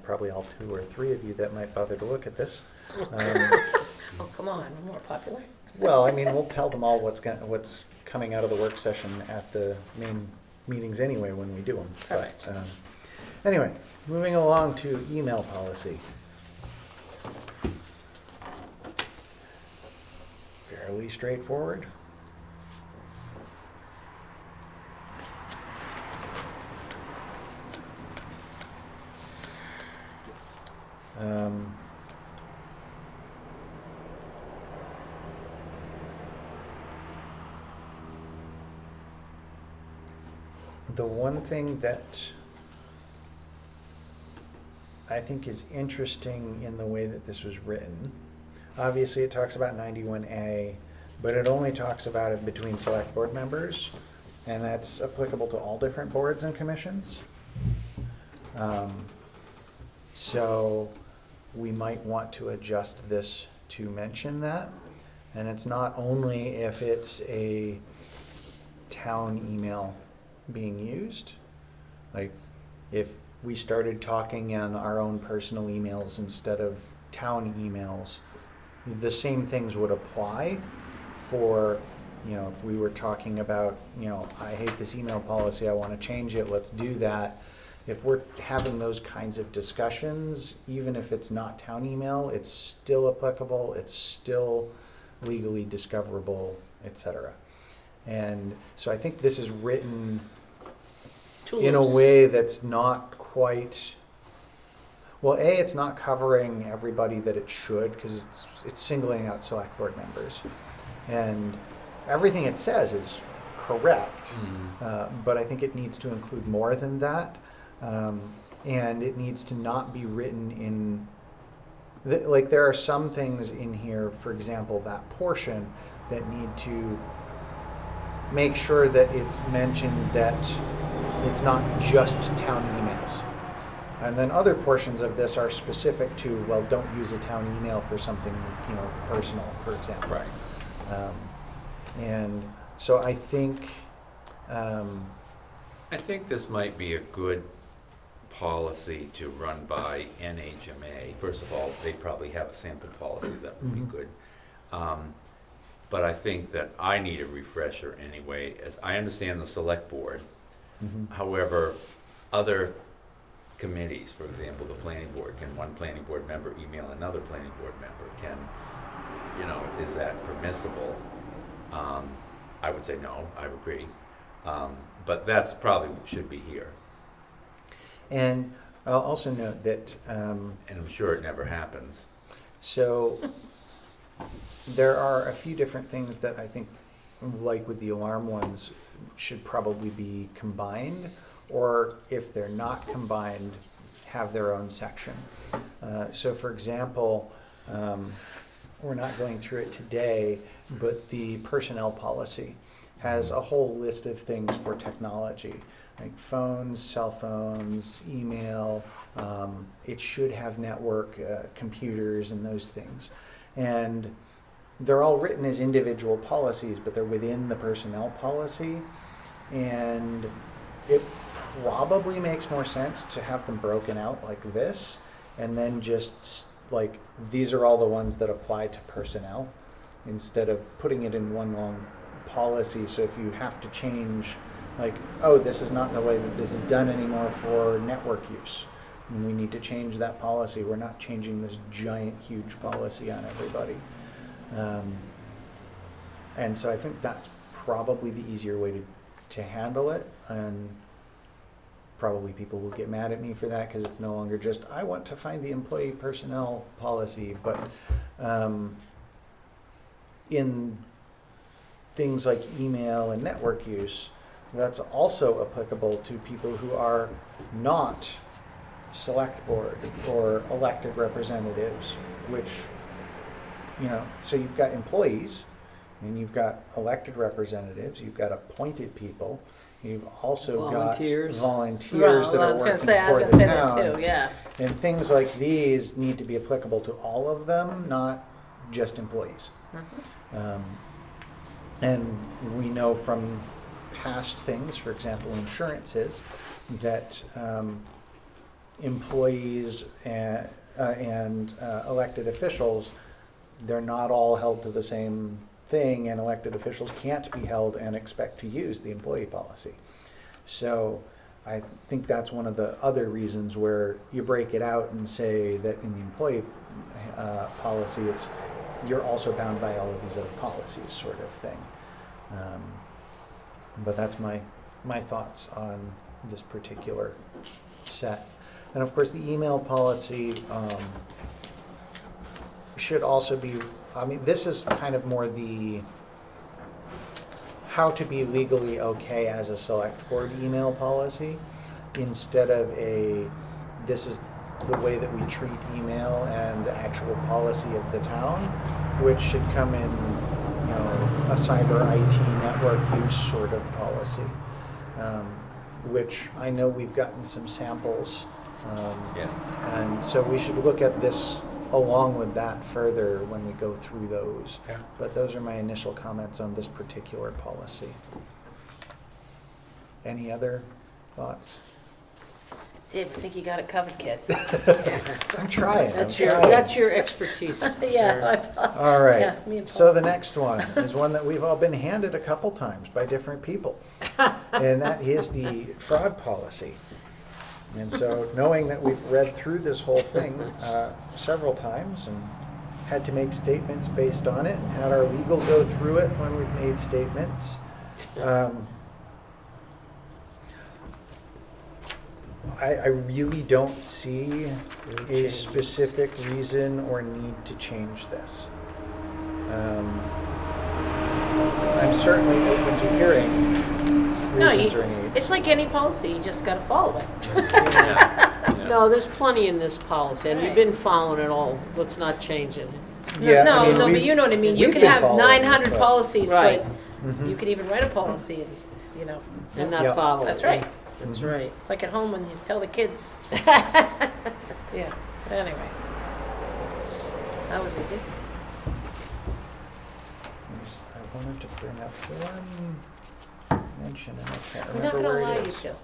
Probably all 2 or 3 of you that might bother to look at this. Oh, come on, we're more popular. Well, I mean, we'll tell them all what's coming out of the work session at the main meetings anyway when we do them. Correct. But, anyway, moving along to email policy. Fairly straightforward. Um, The one thing that I think is interesting in the way that this was written, obviously it talks about 91A, but it only talks about it between select board members, and that's applicable to all different boards and commissions. So we might want to adjust this to mention that. And it's not only if it's a town email being used. Like, if we started talking in our own personal emails instead of town emails, the same things would apply for, if we were talking about, I hate this email policy, I want to change it, let's do that. If we're having those kinds of discussions, even if it's not town email, it's still applicable, it's still legally discoverable, etc. And so I think this is written in a Tools. way that's not quite, well, it's not covering everybody that it should, because it's singling out select board members. And everything it says is correct, Mhm. but I think it needs to include more than that. And it needs to not be written in, like, there are some things in here, for example, that portion, that need to make sure that it's mentioned that it's not just town emails. And then other portions of this are specific to, well, don't use a town email for something, personal, for example. Right. And so I think, I think this might be a good policy to run by NHMA. First of all, they probably have a sample policy that would be Mhm. good. But I think that I need a refresher anyway, as I understand the select board. However, other committees, for example, the planning board, can one planning board member email another planning board member? Is that permissible? I would say no, I would agree. But that's probably should be here. and I'll also note that, And I'm sure it never happens. so there are a few different things that I think, like with the alarm ones, should probably be combined, or if they're not combined, have their own section. So for example, we're not going through it today, but the personnel policy has a whole list of things for technology, like phones, cell phones, email. It should have network, computers, and those things. And they're all written as individual policies, but they're within the personnel policy. And it probably makes more sense to have them broken out like this, and then just like, these are all the ones that apply to personnel, instead of putting it in one long policy. So if you have to change, like, oh, this is not the way that this is done anymore for network use, and we need to change that policy. We're not changing this giant, huge policy on everybody. And so I think that's probably the easier way to handle it. And probably people will get mad at me for that, because it's no longer just, I want to find the employee personnel policy. But in things like email and network use, that's also applicable to people who are not select board or elected representatives, which, so you've got employees, and you've got elected representatives, you've got appointed people, you've also Volunteers. got volunteers that I are was working gonna say, I for was the gonna say that town. too, yeah. And things like these need to be applicable to all of them, not just employees. And we know from past things, for example, insurances, that employees and elected officials, they're not all held to the same thing, and elected officials can't be held and expect to use the employee policy. So I think that's one of the other reasons where you break it out and say that in the employee policy, you're also bound by all of these other policies, sort of thing. But that's my thoughts on this particular set. And of course, the email policy should also be, this is kind of more the how to be legally okay as a select board email policy, instead of this is the way that we treat email and the actual policy of the town, which should come in, a cyber IT network use sort of policy, which I know we've gotten some samples. Yeah. And so we should look at this along with that further when we go through those. Yeah. But those are my initial comments on this particular policy. Any other thoughts? Dave, I think you got it covered, kid. I'm trying. That's I'm your, trying. that's your expertise, sir. Yeah. All right. Yeah, me and So the policies. next one is one that we've all been handed a couple times by different people. And that is the fraud policy. And so knowing that we've read through this whole thing several times and had to make statements based on it, and had our legal go through it when we've made statements, I really don't see a specific reason or need to change this. I'm certainly open to hearing No, reasons or needs. it's like any policy, you just gotta follow it. Yeah. No, there's plenty in this policy, and you've Right. been following it all. Let's not change it. Yeah, I No, mean, no, but we've- you know what I mean, you we've can been have following it, 900 but- policies, but Right. Mhm. you could even write a policy and, you know. And not Yeah. follow it. That's right. That's Mhm. right. It's like at home when you tell the kids. Yeah, but anyways. That was easy. I wanted to bring up one mention, and I can't We're not remember gonna where allow it you is. to.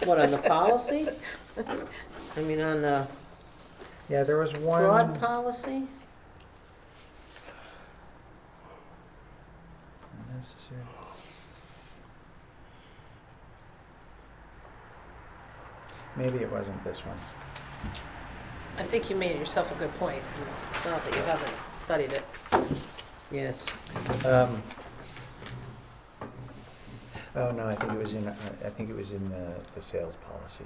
What, on the policy? I mean, on the Yeah, there was one. fraud policy? Unnecessary. Maybe it wasn't this one. I think you made yourself a good point. It's not that you haven't studied it. Yes. Oh no, I think it was in. I think it was in the sales policy.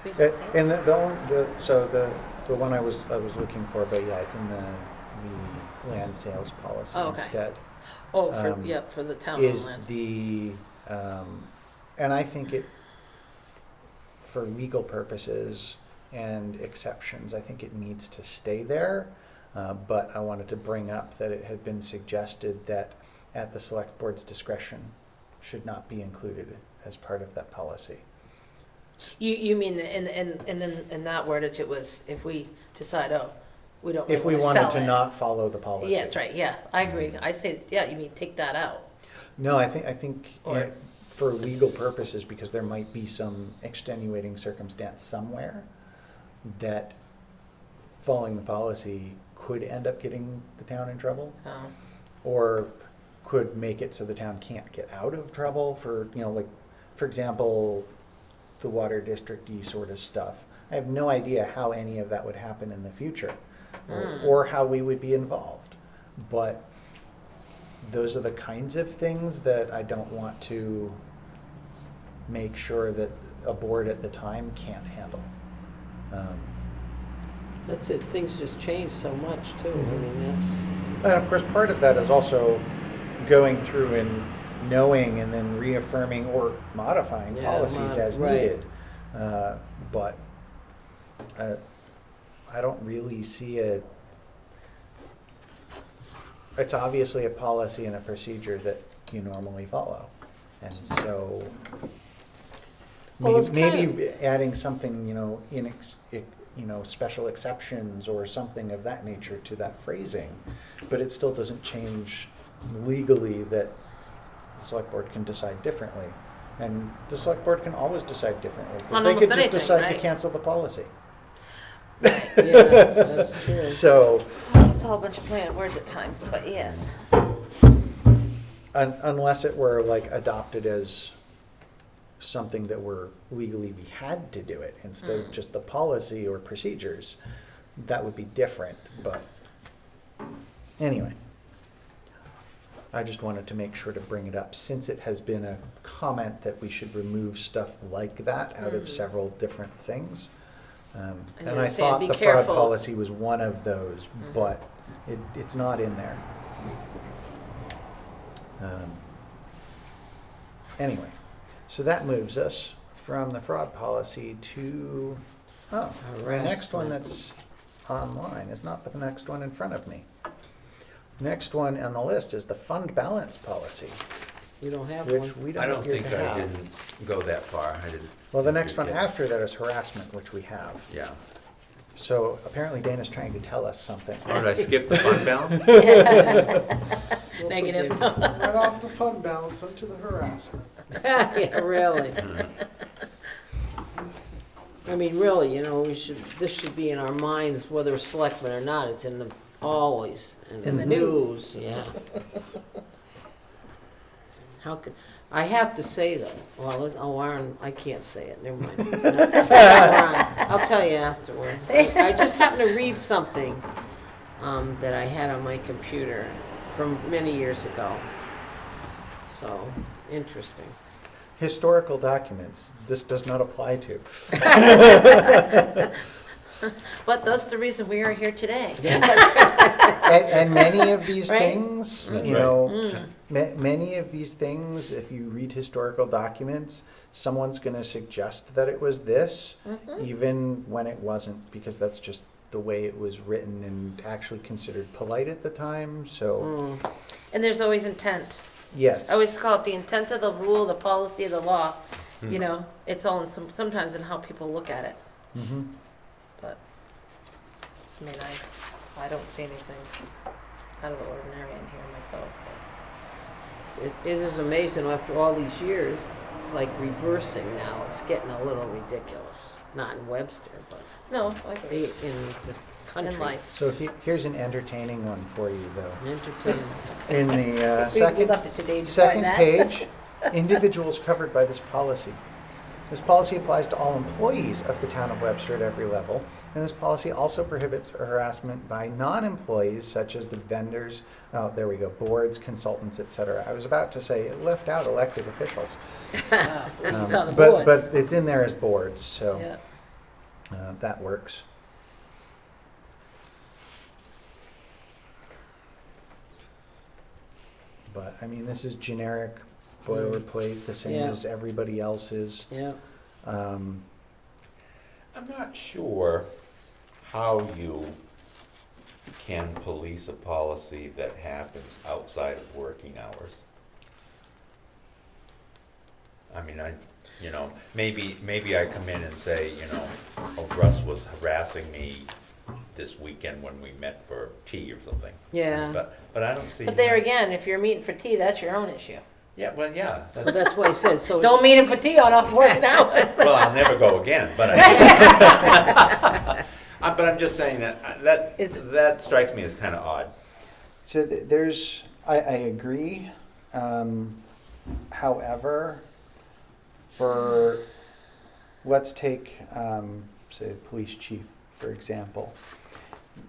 We can say it. And the one I was looking for, but yeah, it's in the land sales policy Oh, okay. instead. Oh, um, for the town Is land. the and I think it for legal purposes and exceptions, I think it needs to stay there. But I wanted to bring up that it had been suggested that at the select board's discretion should not be included as part of that policy. You mean in that wordage it was if we decide, oh, we don't If we really wanna wanted sell to it. not follow the policy. Yeah, that's right, yeah, I agree. I say, yeah, you mean take that out. No, I think Or- for legal purposes, because there might be some extenuating circumstance somewhere that following the policy could end up getting the town in trouble, or could make it so the town can't get out of trouble for, like, for example, the water district-y sort of stuff. I have no idea how any of that would happen in the future, or how we would be involved. But those are the kinds of things that I don't want to make sure that a board at the time can't handle. That's it. Things just change so much, too. I mean, that's... And of course, part of that is also going through and knowing and then reaffirming or modifying Yeah, policies as right. needed. But I don't really see it's obviously a policy and a procedure that you normally follow. And so Well, it's maybe adding something, special exceptions or something of that nature to that phrasing, but it still doesn't change legally that the select board can decide differently. And the select board can always decide differently, because On they almost could just anything, decide to right. cancel the policy. Yeah, that's true. So, It's a whole bunch of planned words at times, but yes. unless it were like adopted as something that were legally, we had to do it instead of just the policy or procedures, that would be different, but anyway. I just wanted to make sure to bring it up, since it has been a comment that we should remove stuff like that out of several different things. And And you're I saying thought be the fraud careful. policy was one of those, but it's not in there. Anyway, so that moves us from the fraud policy to, the next one Harassment. that's online is not the next one in front of me. Next one on the list is the fund balance policy, You don't have which one. we I don't don't appear think to I have. didn't go that far. I didn't. Well, the think next we one did. after that is harassment, which we have. Yeah. So apparently Dana's trying to tell us something. Oh, did I skip the fund balance? We'll Negative. put Right off the fund balance into the harassment. Yeah, really. Mm. I mean, really, this should be in our minds, whether it's selectmen or not. It's in the, always, In the news. Yeah. How could, I have to say though, Aaron, I can't say it, never mind. Aaron, I'll tell you afterward. I just happened to read something that I had on my computer from many years ago. So, interesting. Historical documents, this does not apply to. But that's the reason we are here today. And many of these Right? things, That's you right. know, many of these things, if you read historical documents, someone's going to suggest that it was this, even when it wasn't, because that's just the way it was written and actually considered polite at the time. So, And there's always intent. yes. I always call it the intent of the rule, the policy of the law. You know, it's all in sometimes in how people look at it. Mhm. But I mean, I don't see anything out of the ordinary in here myself. It is amazing after all these years, it's like reversing now. It's getting a little ridiculous. Not in Webster, but No, I agree. in the country. In life. So here's an entertaining one for you, though. Entertainment. In the We second left it to Dave to second find that. page, individuals covered by this policy. This policy applies to all employees of the town of Webster at every level, and this policy also prohibits harassment by non-employees such as the vendors, there we go, boards, consultants, etc. I was about to say it left out elected officials. You saw the But boards. it's in there as boards, so Yeah. that works. But, I mean, this is generic boilerplate, the same Yeah. as everybody else's. Yeah. Um, I'm not sure how you can police a policy that happens outside of working hours. I mean, maybe I come in and say, oh, Russ was harassing me this weekend when we met for tea or something. Yeah. But I don't see. But there again, if you're meeting for tea, that's your own issue. Yeah, well, yeah. But that's what he said, so. Don't meet him for tea on off working hours. Well, I'll never go again, but but I'm just saying that strikes me as kind of odd. So I agree. However, let's take, say, the police chief, for example.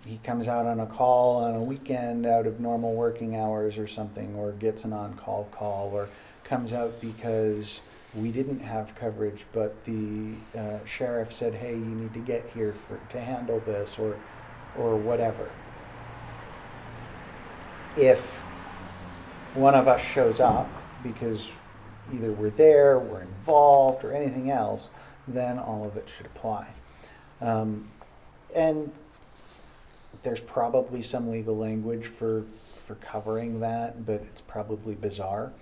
He comes out on a call on a weekend out of normal working hours or something, or gets an on-call call, or comes out because we didn't have coverage, but the sheriff said, hey, you need to get here to handle this, or whatever. If one of us shows up because either we're there, we're involved, or anything else, then all of it should apply. And there's probably some legal language for covering that, but it's probably bizarre.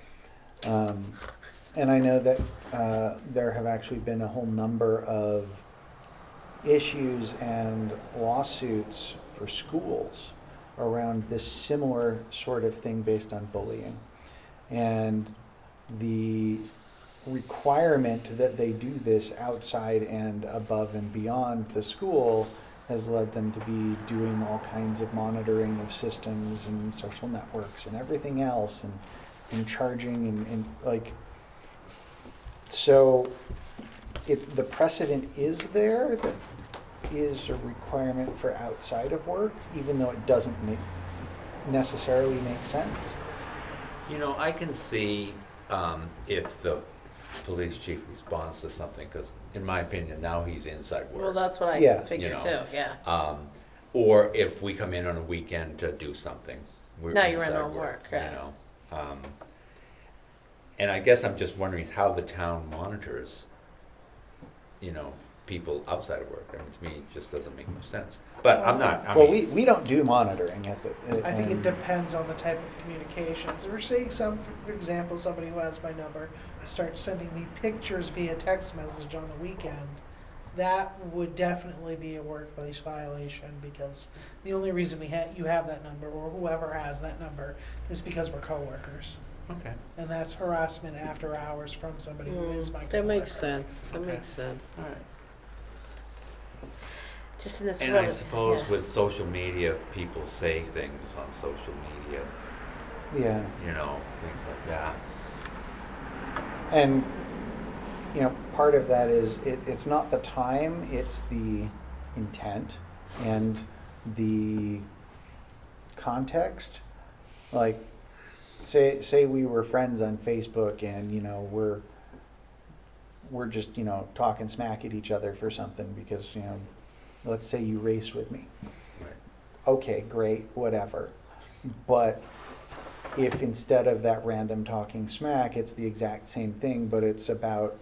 And I know that there have actually been a whole number of issues and lawsuits for schools around this similar sort of thing based on bullying. And the requirement that they do this outside and above and beyond the school has led them to be doing all kinds of monitoring of systems and social networks and everything else, and charging and like, so the precedent is there that is a requirement for outside of work, even though it doesn't necessarily make sense. I can see if the police chief responds to something, because in my opinion, now he's inside work. Well, that's what I Yeah. figured You know. too, yeah. Or if we come in on a weekend to do something. We're No, you're in inside on work, right. And I guess I'm just wondering how the town monitors, people outside of work. I mean, to me, it just doesn't make much sense. But I'm not, Well, we don't do monitoring at the. I think it and- depends on the type of communications. We're seeing for example, somebody who has my number starts sending me pictures via text message on the weekend. That would definitely be a workplace violation, because the only reason you have that number, or whoever has that number, is because we're coworkers. Okay. And that's harassment after hours from somebody who is my coworker. That makes sense, that Okay. makes sense. All right. Just in this And world I of- suppose yeah. with social media, people say things on social media, Yeah, things like that. and, part of that is, it's not the time, it's the intent and the context. Like, say we were friends on Facebook and, we're just, talking smack at each other for something because, let's say you race with me. Right. okay, great, whatever. But if instead of that random talking smack, it's the exact same thing, but it's about,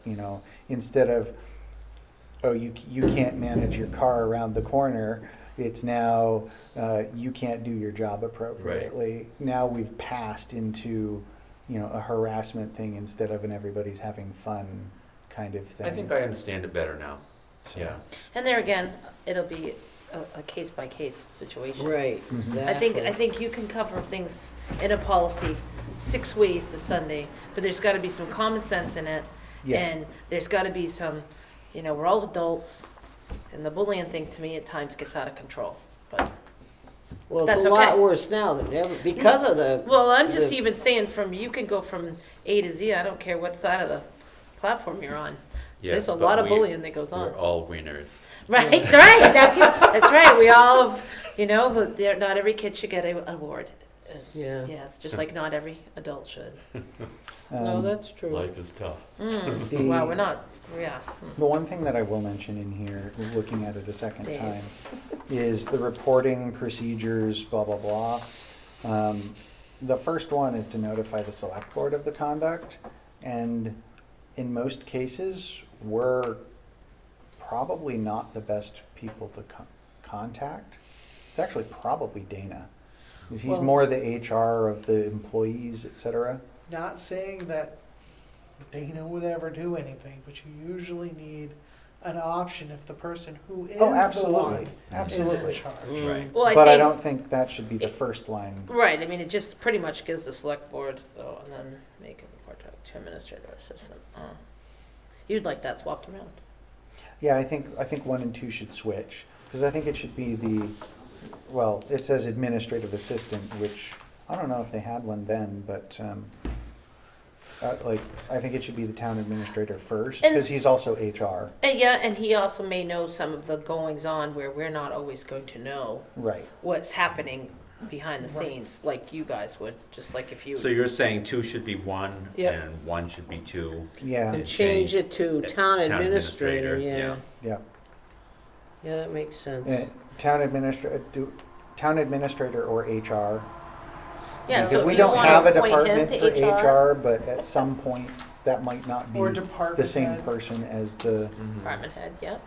instead of, oh, you can't manage your car around the corner, it's now, you can't do your job appropriately. Now we've passed into, a harassment thing instead of an everybody's having fun kind of thing. I think I understand it better now. Yeah. And there again, it'll be a case-by-case situation. Right, exactly. I think you can cover things in a policy 6 ways to Sunday, but there's gotta be some common sense in it. Yeah. And there's gotta be some, we're all adults, and the bullying thing to me at times gets out of control, but. Well, That's it's a lot okay. worse now than ever, because of the. Well, I'm just the- even saying you can go from A to Z, I don't care what side of the platform you're on. Yes, There's a but lot of bullying that goes on. We're all winners. Right, right, that's right, we all have, not every kid should get an award. Yeah. Yes, just like not every adult should. No, that's true. Life is tough. The- Wow, we're not, yeah. The one thing that I will mention in here, looking at it a second Dave. time, is the reporting procedures, blah, blah, blah. The first one is to notify the select board of the conduct, and in most cases, we're probably not the best people to contact. It's actually probably Dana. 'Cause he's Well- more the HR of the employees, et cetera. Not saying that Dana would ever do anything, but you usually need an option if the person who is Oh, the absolutely, one is in absolutely. charge. Right. Well, But I think, don't think that should be the first line. right, I mean, it just pretty much gives the select board, and then make a report to administrator assistant. You'd like that swapped around. Yeah, I think 1 and 2 should switch, because I think it should be it says administrative assistant, which, I don't know if they had one then, but, I think it should be the town administrator first, And because he's also HR. And yeah, and he also may know some of the goings on where we're not always going to know Right. what's happening behind the Right. scenes, like you guys would, just like if you. So you're saying 2 should be 1 Yep. and 1 should be 2? Yeah, And change it to town Town administrator, administrator, yeah. yeah. Yeah, that makes sense. Town administrator or HR. Yeah, so Because if we you don't wanna have a appoint him department to for HR, but at some point, that might not be Or the department same head. person as the. Department head, yeah.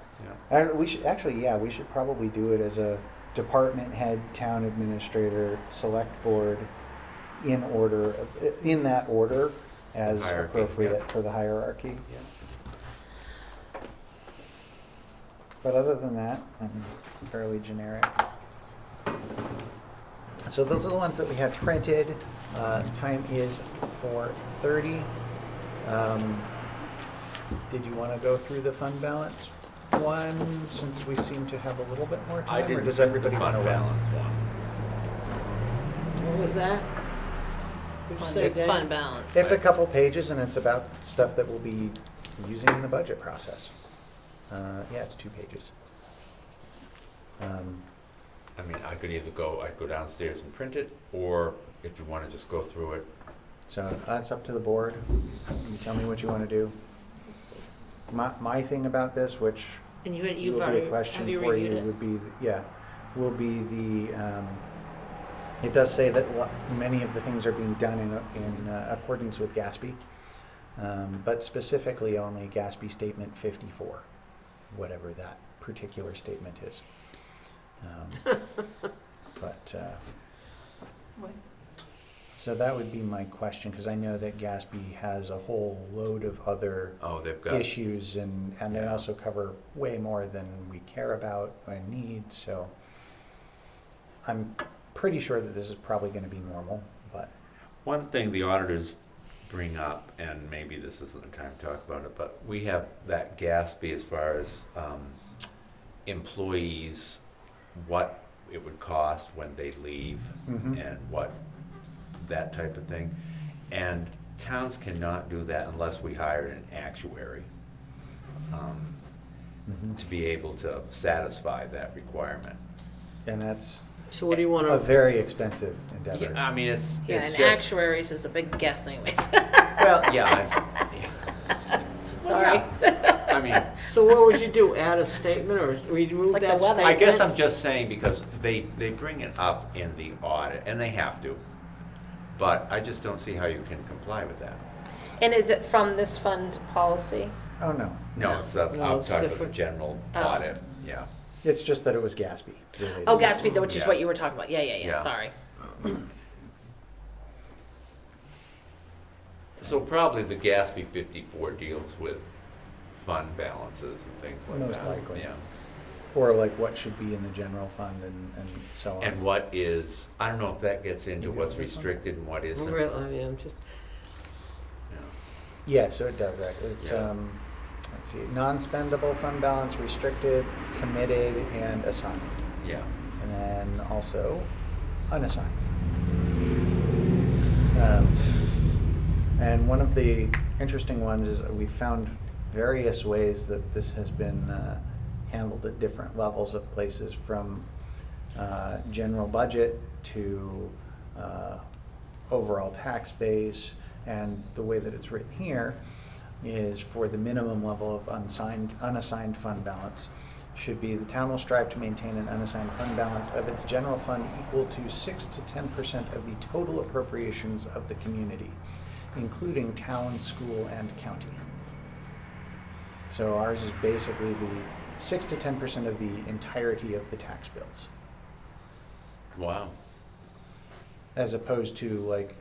We should, actually, yeah, we should probably do it as a department head, town administrator, select board, in that order, as Hierarchy, appropriate yeah. for the hierarchy. But other than that, I'm fairly generic. So those are the ones that we had printed. Time is 4:30. Did you want to go through the fund balance one, since we seem to have a little bit more I time? Or didn't does do everybody the want fund to run? balance one. What was that? What'd you say, It's Dan? fund balance. It's a couple pages, and it's about stuff that we'll be using in the budget process. Yeah, it's 2 pages. I mean, I could either I'd go downstairs and print it, or if you want to just go through it. So that's up to the board. You tell me what you want to do. My thing about this, which And you've will be already, a question have you for you, reviewed it? would be, will be it does say that many of the things are being done in accordance with GASB, but specifically only GASB Statement 54, whatever that particular statement is. But so that would be my question, because I know that GASB has a whole load of other Oh, they've got, issues, and they Yeah. also cover way more than we care about and need, so I'm pretty sure that this is probably going to be normal, but one thing the auditors bring up, and maybe this isn't the time to talk about it, but we have that GASB as far as employees, what it would cost when they leave, Mhm. and what, that type of thing. And towns cannot do that unless we hire an actuary to be able to satisfy that requirement. and that's So what do you want a to, very expensive endeavor. Yeah, I mean, it's Yeah, it's and just, actuaries is a big guess anyways. well, yeah, it's, Sorry. I mean, So what would you do, add a statement or remove like the that weather. statement? I guess I'm just saying because they bring it up in the audit, and they have to. But I just don't see how you can comply with that. And is it from this fund policy? Oh, no. No, it's No, I'm it's talking about the different. general Oh. audit, yeah. It's just that it was Gatsby. related. Oh, Gatsby, which is Yeah. what you were talking about. Yeah, Yeah. sorry. So probably the Gatsby 54 deals with fund balances and things like Most that. likely. Yeah. Or like what should be in the general fund and so on. And what is, I don't know if that gets into You got what's this one? restricted and what isn't. Really, I mean, I'm just, Yeah. Yeah, so it does, right. It's, Yeah. let's see, non-spendable fund balance, restricted, committed, and assigned. Yeah. And then also unassigned. Um, And one of the interesting ones is we found various ways that this has been handled at different levels of places, from general budget to overall tax base. And the way that it's written here is for the minimum level of unassigned fund balance should be the town will strive to maintain an unassigned fund balance of its general fund equal to 6 to 10% of the total appropriations of the community, including town, school, and county. So ours is basically the 6 to 10% of the entirety of the tax bills, Wow. as opposed to like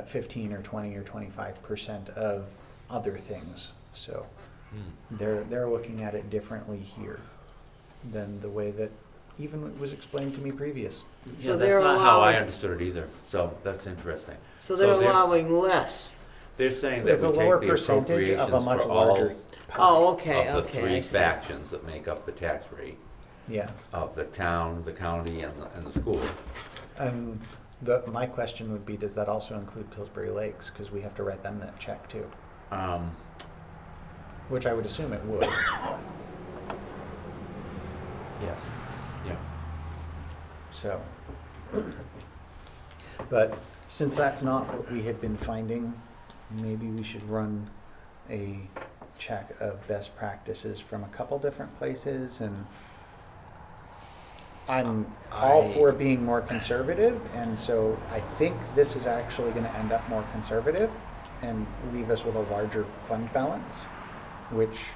15 or 20 or 25% of other things. So Hmm. they're looking at it differently here than the way that even it was explained to me previous. Yeah, So that's they're not how I allowing- understood it either, so that's interesting. so they're there's- allowing less. They're saying that It's we a take lower the percentage of a appropriations much for all larger Oh, pie. okay, of the okay, I three see. factions that make up the tax rate Yeah. of the town, the county, and the school. And my question would be, does that also include Pillsbury Lakes? Because we have to write them that check too, which I would assume it would. Yes. Yeah. So, but since that's not what we had been finding, maybe we should run a check of best practices from a couple different places. And I'm all I- for being more conservative, and so I think this is actually going to end up more conservative and leave us with a larger fund balance, which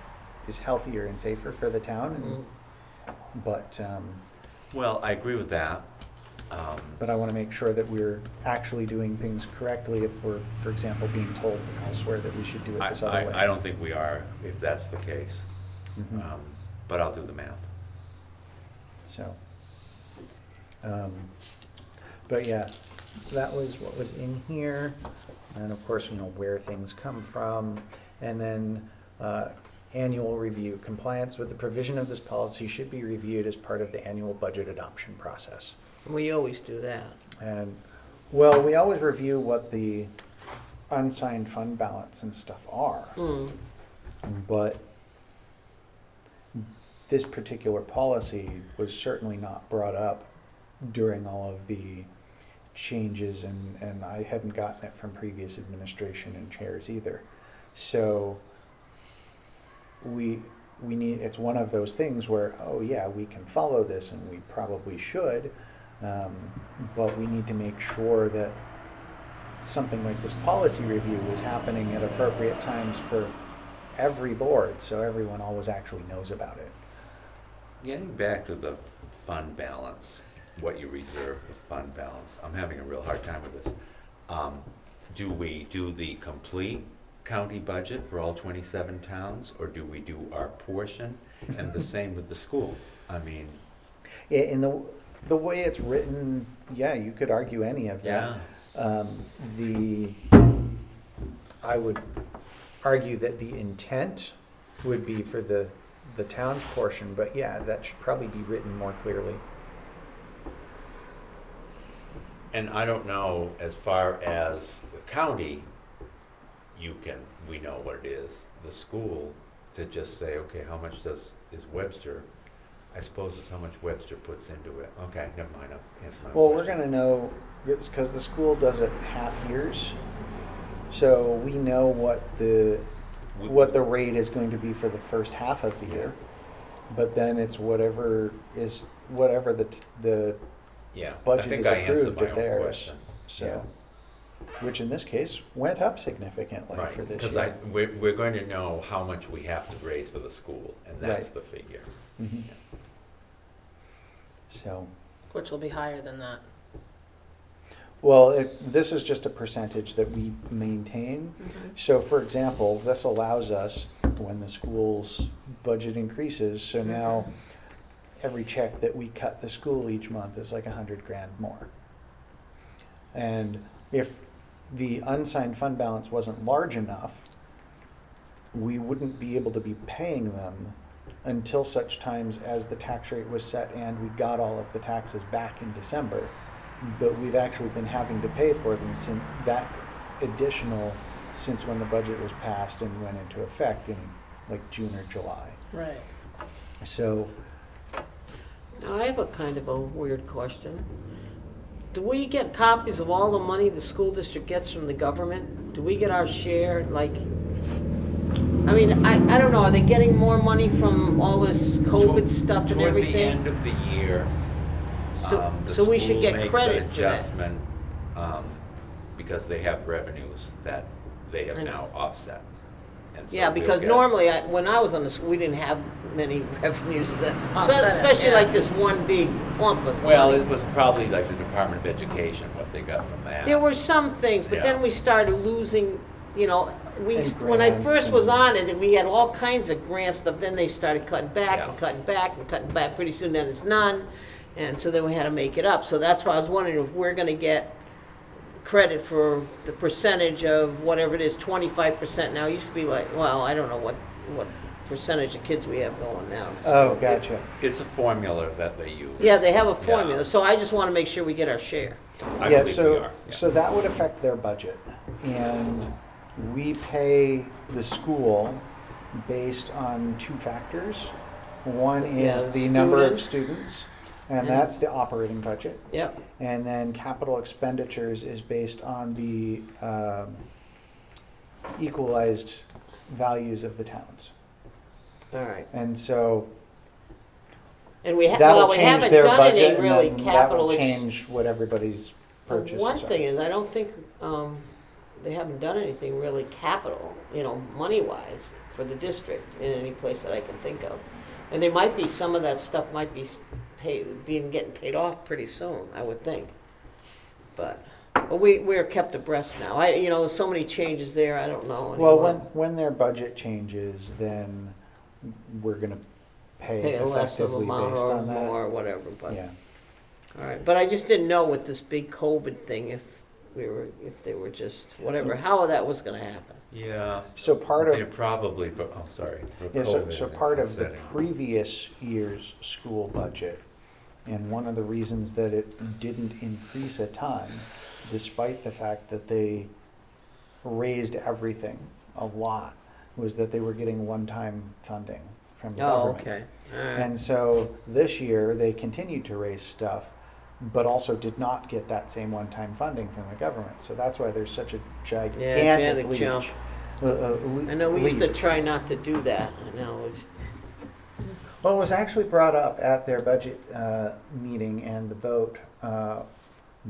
is healthier and safer for the town. And, but Well, I agree with that. But I want to make sure that we're actually doing things correctly if we're, for example, being told elsewhere that we should do it this other way. I don't think we are, if that's the case. Mhm. But I'll do the math. So, but yeah, that was what was in here. And of course, where things come from. And then annual review. Compliance with the provision of this policy should be reviewed as part of the annual budget adoption process. We always do that. And, well, we always review what the unsigned fund balance and stuff are. Mm. But this particular policy was certainly not brought up during all of the changes, and I hadn't gotten it from previous administration and chairs either. So we need, it's one of those things where, oh yeah, we can follow this and we probably should, but we need to make sure that something like this policy review is happening at appropriate times for every board, so everyone always actually knows about it. Getting back to the fund balance, what you reserve for fund balance, I'm having a real hard time with this. Do we do the complete county budget for all 27 towns, or do we do our portion? And the same with the school. I mean, In the way it's written, yeah, you could argue any of that. I would argue that the intent would be for the town's portion, but yeah, that should probably be written more clearly. and I don't know, as far as the county, we know what it is. The school, to just say, okay, how much is Webster? I suppose it's how much Webster puts into it. Okay, never mind, I'll answer my Well, we're question. gonna know, because the school does it half years, so we know what the what the rate is going to be for the first half of the year. But then it's whatever the Yeah, I budget think is I answered approved my at own theirs. question. So, which in this case went up significantly Right, for this because year. we're going to know how much we have to raise for the school, and that's Right. the figure. Mhm. So, Which will be higher than that. well, this is just a percentage that we maintain. So for example, this allows us, when the school's budget increases, so now every check that we cut the school each month is like $100,000 more. And if the unsigned fund balance wasn't large enough, we wouldn't be able to be paying them until such times as the tax rate was set and we got all of the taxes back in December. But we've actually been having to pay for them since that additional, since when the budget was passed and went into effect in like June or July. Right. So, Now, I have a kind of a weird question. Do we get copies of all the money the school district gets from the government? Do we get our share, like, I mean, I don't know, are they getting more money from all this COVID stuff and everything? Toward the end of the year, the So we should school get makes credit an for that. adjustment, because they have revenues that they have I know. now offset. And so Yeah, we'll because get- normally, when I was on the school, we didn't have many revenues that, Offset it, especially yeah. like this one big clump of Well, money. it was probably like the Department of Education, what they got from that. There were some things, but then Yeah. we started losing, you know, And when I grants first was and- on it, and we had all kinds of grant stuff, then they started cutting back and Yeah. cutting back and cutting back. Pretty soon then it's none, and so then we had to make it up. So that's why I was wondering if we're gonna get credit for the percentage of whatever it is, 25% now. It used to be like, well, I don't know what percentage of kids we have going now. oh, gotcha. It's a formula that they use. Yeah, they have a formula, Yeah. so I just wanna make sure we get our share. I Yeah, believe so, we are. Yeah. so that would affect their budget. And we pay the school based on two factors. One Yeah, is the the number of students. students, and And- that's the operating budget. Yep, And then capital expenditures is based on the equalized values of the towns. all right. And so And we, that'll we change haven't their done budget, any and really then that capital. will change what everybody's The purchases one are. thing is, I don't think, they haven't done anything really capital, you know, money-wise for the district in any place that I can think of. And there might be, some of that stuff might be getting paid off pretty soon, I would think. But we're kept abreast now. You know, there's so many changes there, I don't know Well, anymore. when their budget changes, then we're gonna pay Pay a less of effectively amount based or on that. more or whatever, but, Yeah, all right. But I just didn't know with this big COVID thing, if they were just, whatever, how that was gonna happen. Yeah. so part They're of, probably, for sorry. For yeah, so COVID part of the setting. previous year's school budget, and one of the reasons that it didn't increase a ton, despite the fact that they raised everything a lot, was that they were getting one-time funding from the Oh, government. okay, all right. And so this year, they continued to raise stuff, but also did not get that same one-time funding from the government. So that's why there's such a gigantic gigantic leap. jump. I know we used to try not to do that, I know, it's, Well, it was actually brought up at their budget meeting and the vote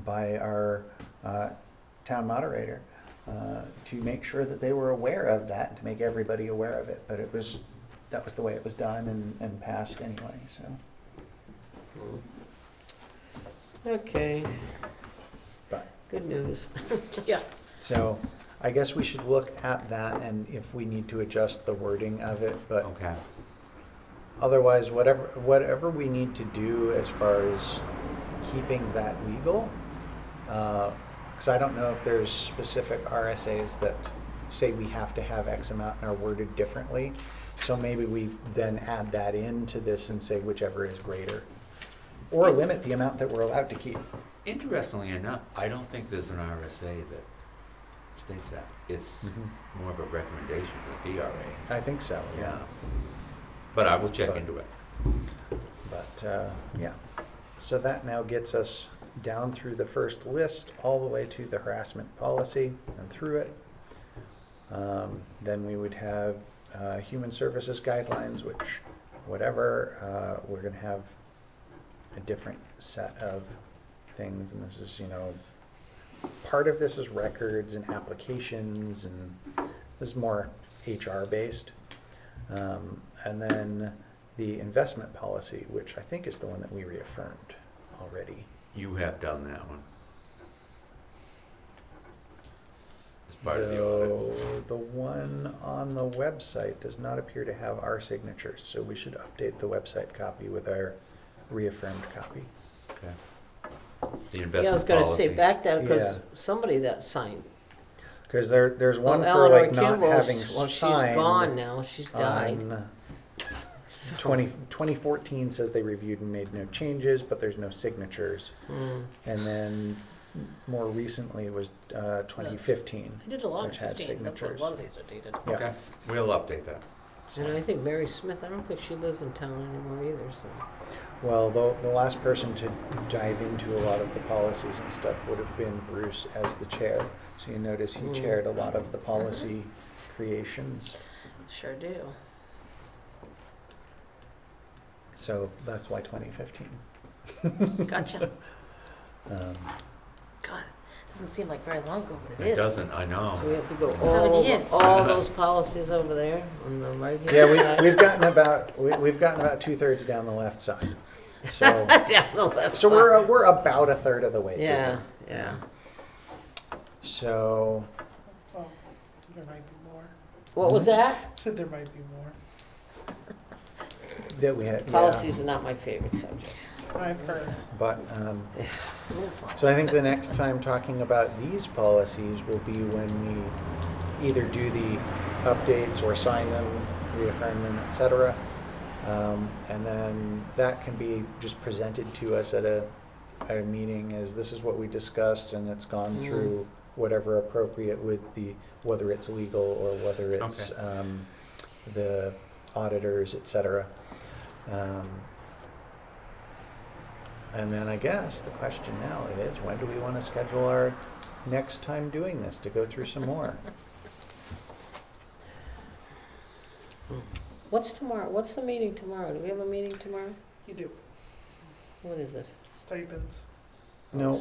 by our town moderator to make sure that they were aware of that, and to make everybody aware of it. But that was the way it was done and passed anyway, so. okay, But, good news. Yeah. so I guess we should look at that and if we need to adjust the wording of it, but Okay. otherwise, whatever we need to do as far as keeping that legal, because I don't know if there's specific RSAs that say we have to have X amount and are worded differently. So maybe we then add that into this and say whichever is greater. Or limit the amount that we're allowed to keep. Interestingly enough, I don't think there's an RSA that states that. It's more of a recommendation from the DRA. I think so, Yeah. But I will check But- into it. But, yeah. So that now gets us down through the first list, all the way to the harassment policy and through it. Then we would have human services guidelines, which, whatever, we're gonna have a different set of things, and this is, part of this is records and applications, and this is more HR based. And then the investment policy, which I think is the one that we reaffirmed already. You have done that one. As part of the Though audit. the one on the website does not appear to have our signatures, so we should update the website copy with our reaffirmed copy. Okay. The Yeah, I investment was gonna say policy. back then, because Yeah. somebody that signed. Because there's one for Eleanor like not Kimball's- having well, she's signed gone now, she's died. on 2014 says they reviewed and made no changes, but there's no signatures. Mm. And then more recently was 2015. I did a lot in Which has 15, that's what a signatures. lot of these are dated. Yeah. Okay, we'll update that. And I think Mary Smith, I don't think she lives in town anymore either, so. Well, the last person to dive into a lot of the policies and stuff would have been Bruce as the chair. So you notice he chaired a lot of the policy creations. Sure do. So that's why 2015. Gotcha. Um, God, doesn't seem like very long ago, but It is. doesn't, I know. So we have to go Like 7 all, years. all those policies over there on the right hand Yeah, side. we've gotten about we've gotten about 2/3 down the left side. So Down the left so side. we're about 1/3 of the way Yeah, through. yeah. So Well, there might be more. What was that? Said there might be more. that we had Policies are not my favorite subject. I've heard. But so I think the next time talking about these policies will be when we either do the updates or sign them, reaffirm them, etc. And then that can be just presented to us at a meeting as this is what we discussed, and it's gone through whatever appropriate with whether it's legal or whether it's Okay. the auditors, etc. And then I guess the question now is, when do we want to schedule our next time doing this to go through some more? What's tomorrow? What's the meeting tomorrow? Do we have a meeting tomorrow? You do. What is it? Stipends. No,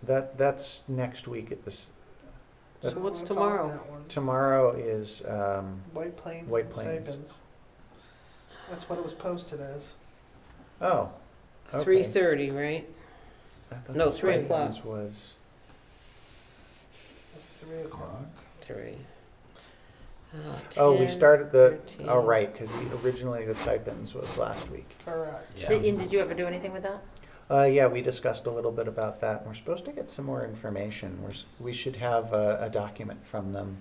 that's next week at this. So what's What's on tomorrow? that one? Tomorrow is, White Plains White and Plains. stipends. That's what it was posted as. oh, okay. 3:30, right? I thought No, the 3 o'clock. stipends was, It was 3 o'clock. 3. oh, we 10, started the, 13. oh, right, because originally the stipends was last week. Correct. Yeah. Did you ever do anything with that? Yeah, we discussed a little bit about that. We're supposed to get some more information. We should have a document from them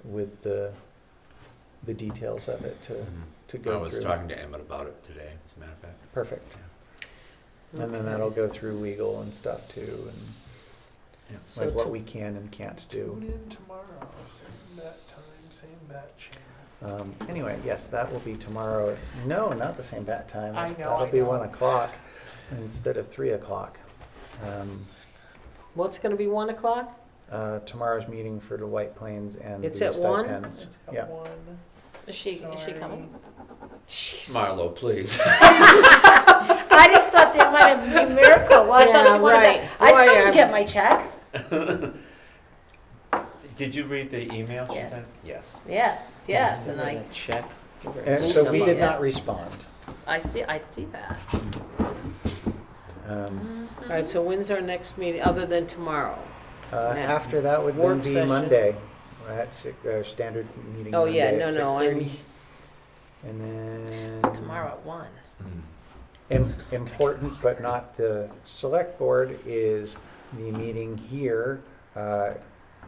with the details of it to I go was through. talking to Emmett about it today, as a matter of fact. Perfect. And then Okay. that'll go through legal and stuff too, and Yeah. So like what to- we can and can't Tune do. in tomorrow. Same bat time, same bat channel. Anyway, yes, that will be tomorrow. No, not the same bat time. I know, That'll I be know. 1 o'clock instead of 3 o'clock. What's going to be 1 o'clock? Tomorrow's meeting for the White Plains and It's the at 1? stipends. It's at Yeah. 1. Is she Sorry. coming? Marlo, please. I just thought there might have been a miracle. Well, I thought Yeah, she wanted right. that. I'd Boy, come I'm- to get my check. Did you read the email she Yes. sent? Yes. Yes, and I check. And so we did not Yes. respond. see that. Um, All right, so when's our next meeting, other than tomorrow? Next. After that would then Work be session. Monday. That's our standard meeting Oh, Monday yeah, at no, 6:30. I'm, And then Tomorrow at 1. Important but not the select board is the meeting here,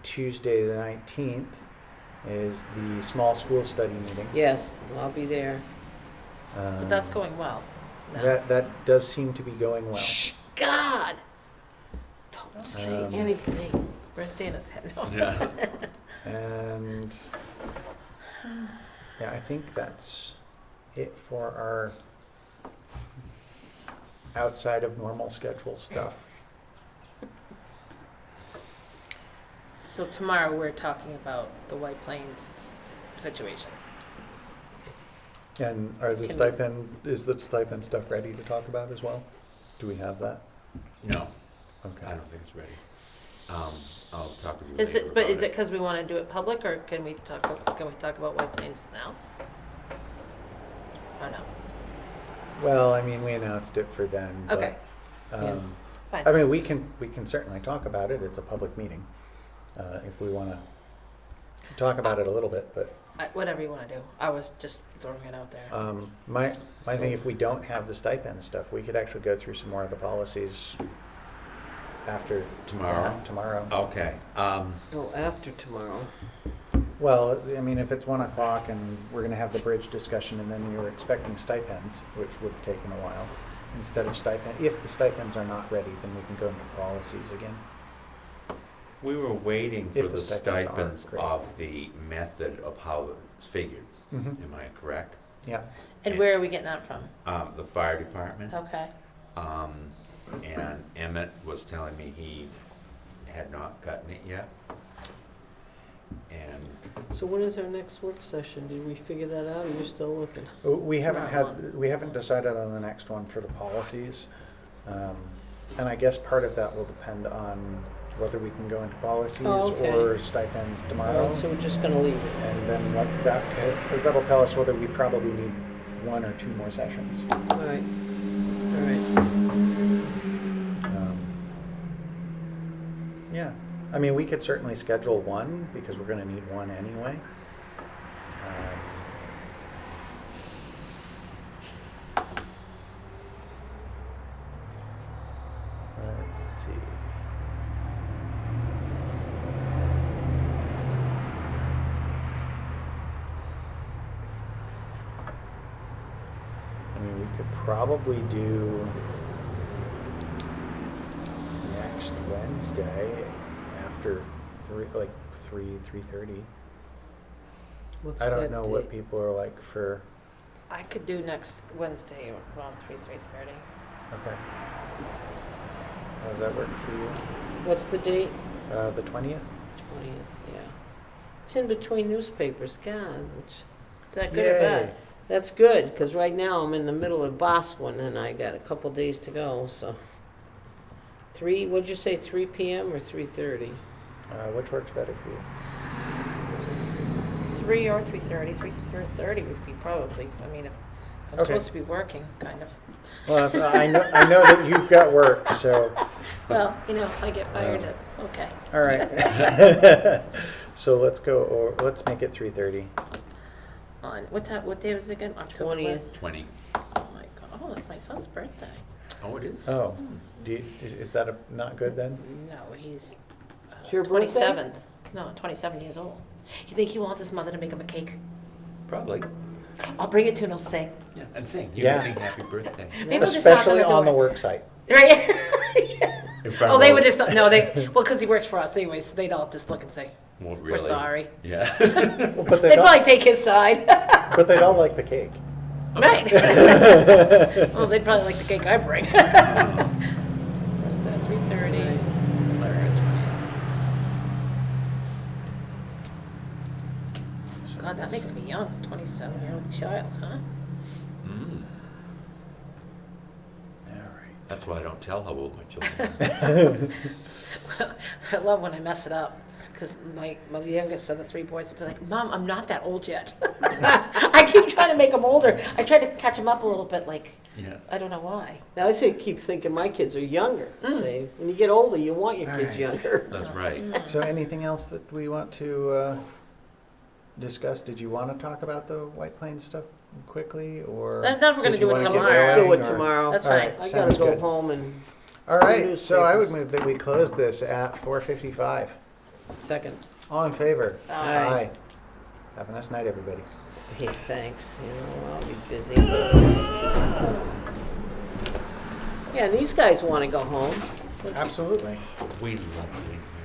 Tuesday the 19th is the small school study meeting. yes, I'll be there. But that's going well. No. That does seem to be going well. Shh, God, Don't say Um, anything. Where's Dana's head? No. Yeah. And yeah, I think that's it for our outside of normal schedule stuff. So tomorrow, we're talking about the White Plains situation. And are the Can- is the stipend stuff ready to talk about as well? Do we have that? No, Okay. I don't think it's ready. I'll talk with you Is later it, but about is it because we want to do it public, or can we talk about White Plains now? Or no? Well, I mean, we announced it for then. but, Okay. Yeah. Fine. I mean, we can certainly talk about it. It's a public meeting, if we want to talk about it a little bit, but. Whatever you want to do. I was just throwing it out there. My thing, if we don't have the stipend stuff, we could actually go through some more of the policies after. Tomorrow? Tomorrow. Okay, Oh, after tomorrow. Well, I mean, if it's 1 o'clock and we're gonna have the bridge discussion and then we were expecting stipends, which would have taken a while, instead of stipend, if the stipends are not ready, then we can go into policies again. we were waiting for If the the stipends aren't stipends great. of the method of how it's figured. Mhm. Am I correct? Yeah. And where are we getting that from? The fire department. Okay. And Emmett was telling me he had not gotten it yet. And So when is our next work session? Did we figure that out, or you're still looking? We haven't Tomorrow we haven't decided on the next one for the policies. And I guess part of that will depend on whether we can go into policies Oh, okay. or stipends All tomorrow. right, so we're just gonna leave it. And then what that, because that'll tell us whether we probably need 1 or 2 more sessions. All right, all right. Yeah, I mean, we could certainly schedule 1 because we're gonna need 1 anyway. Let's see. I mean, we could probably do next Wednesday after 3:30. What's I don't that know what date? people are like for, I could do next Wednesday around 3:30. okay. How does that work for you? What's the date? The 20th? 20th, yeah. It's in between newspapers, God, which, Is that good or bad? Yay. that's good, because right now I'm in the middle of Bosquen, and I got a couple days to go, so. What'd you say, 3 PM or 3:30? Which works better for you? 3 or 3:30. 3:30 would be probably, I mean, if I'm Okay. supposed to be working, kind of. Well, I know that you've got work, so, Well, if I get fired, that's okay. all right. So let's make it 3:30. On, what time, what day was it again? October what? 20th. 20. Oh my God, oh, that's my son's birthday. Oh, it is? Oh, is that not good then? No, he's It's your birthday? 27th. No, 27 years old. You think he wants his mother to make him a cake? Probably. I'll bring it to him and he'll sing. Yeah, and sing. You Yeah. can sing happy birthday. Maybe we'll just knock Especially on the door. work site. Right? In front Oh, of they those- would just, no, well, because he works for us anyway, so they'd all just look and say, Well, we're really. sorry. Yeah. Well, but They'd probably take his side. but they'd all like the cake. Right. Well, they'd probably like the cake I bring. What is that, 3:30? God, that makes me young, 27-year-old child, huh? Mm. All right. That's why I don't tell how old my children are. I love when I mess it up, because my youngest of the 3 boys will be like, Mom, I'm not that old yet. I keep trying to make them older. I try to catch them up a little bit, like, Yeah. I don't know why. Now, I say, keep thinking my kids are younger. Say, when you get older, you want your All kids right. younger. That's right. So anything else that we want to discuss? Did you want to talk about the White Plains stuff quickly, or? That's not if we're gonna did you do it wanna get tomorrow. Let's do going, it or- tomorrow. That's All fine. right, I sounds gotta go good. home and All right, News so I would papers. move that we close this at 4:55. second. All in favor? Aye. Have a nice night, everybody. Hey, thanks, I'll be busy. Yeah, and these guys wanna go home. Absolutely. We love being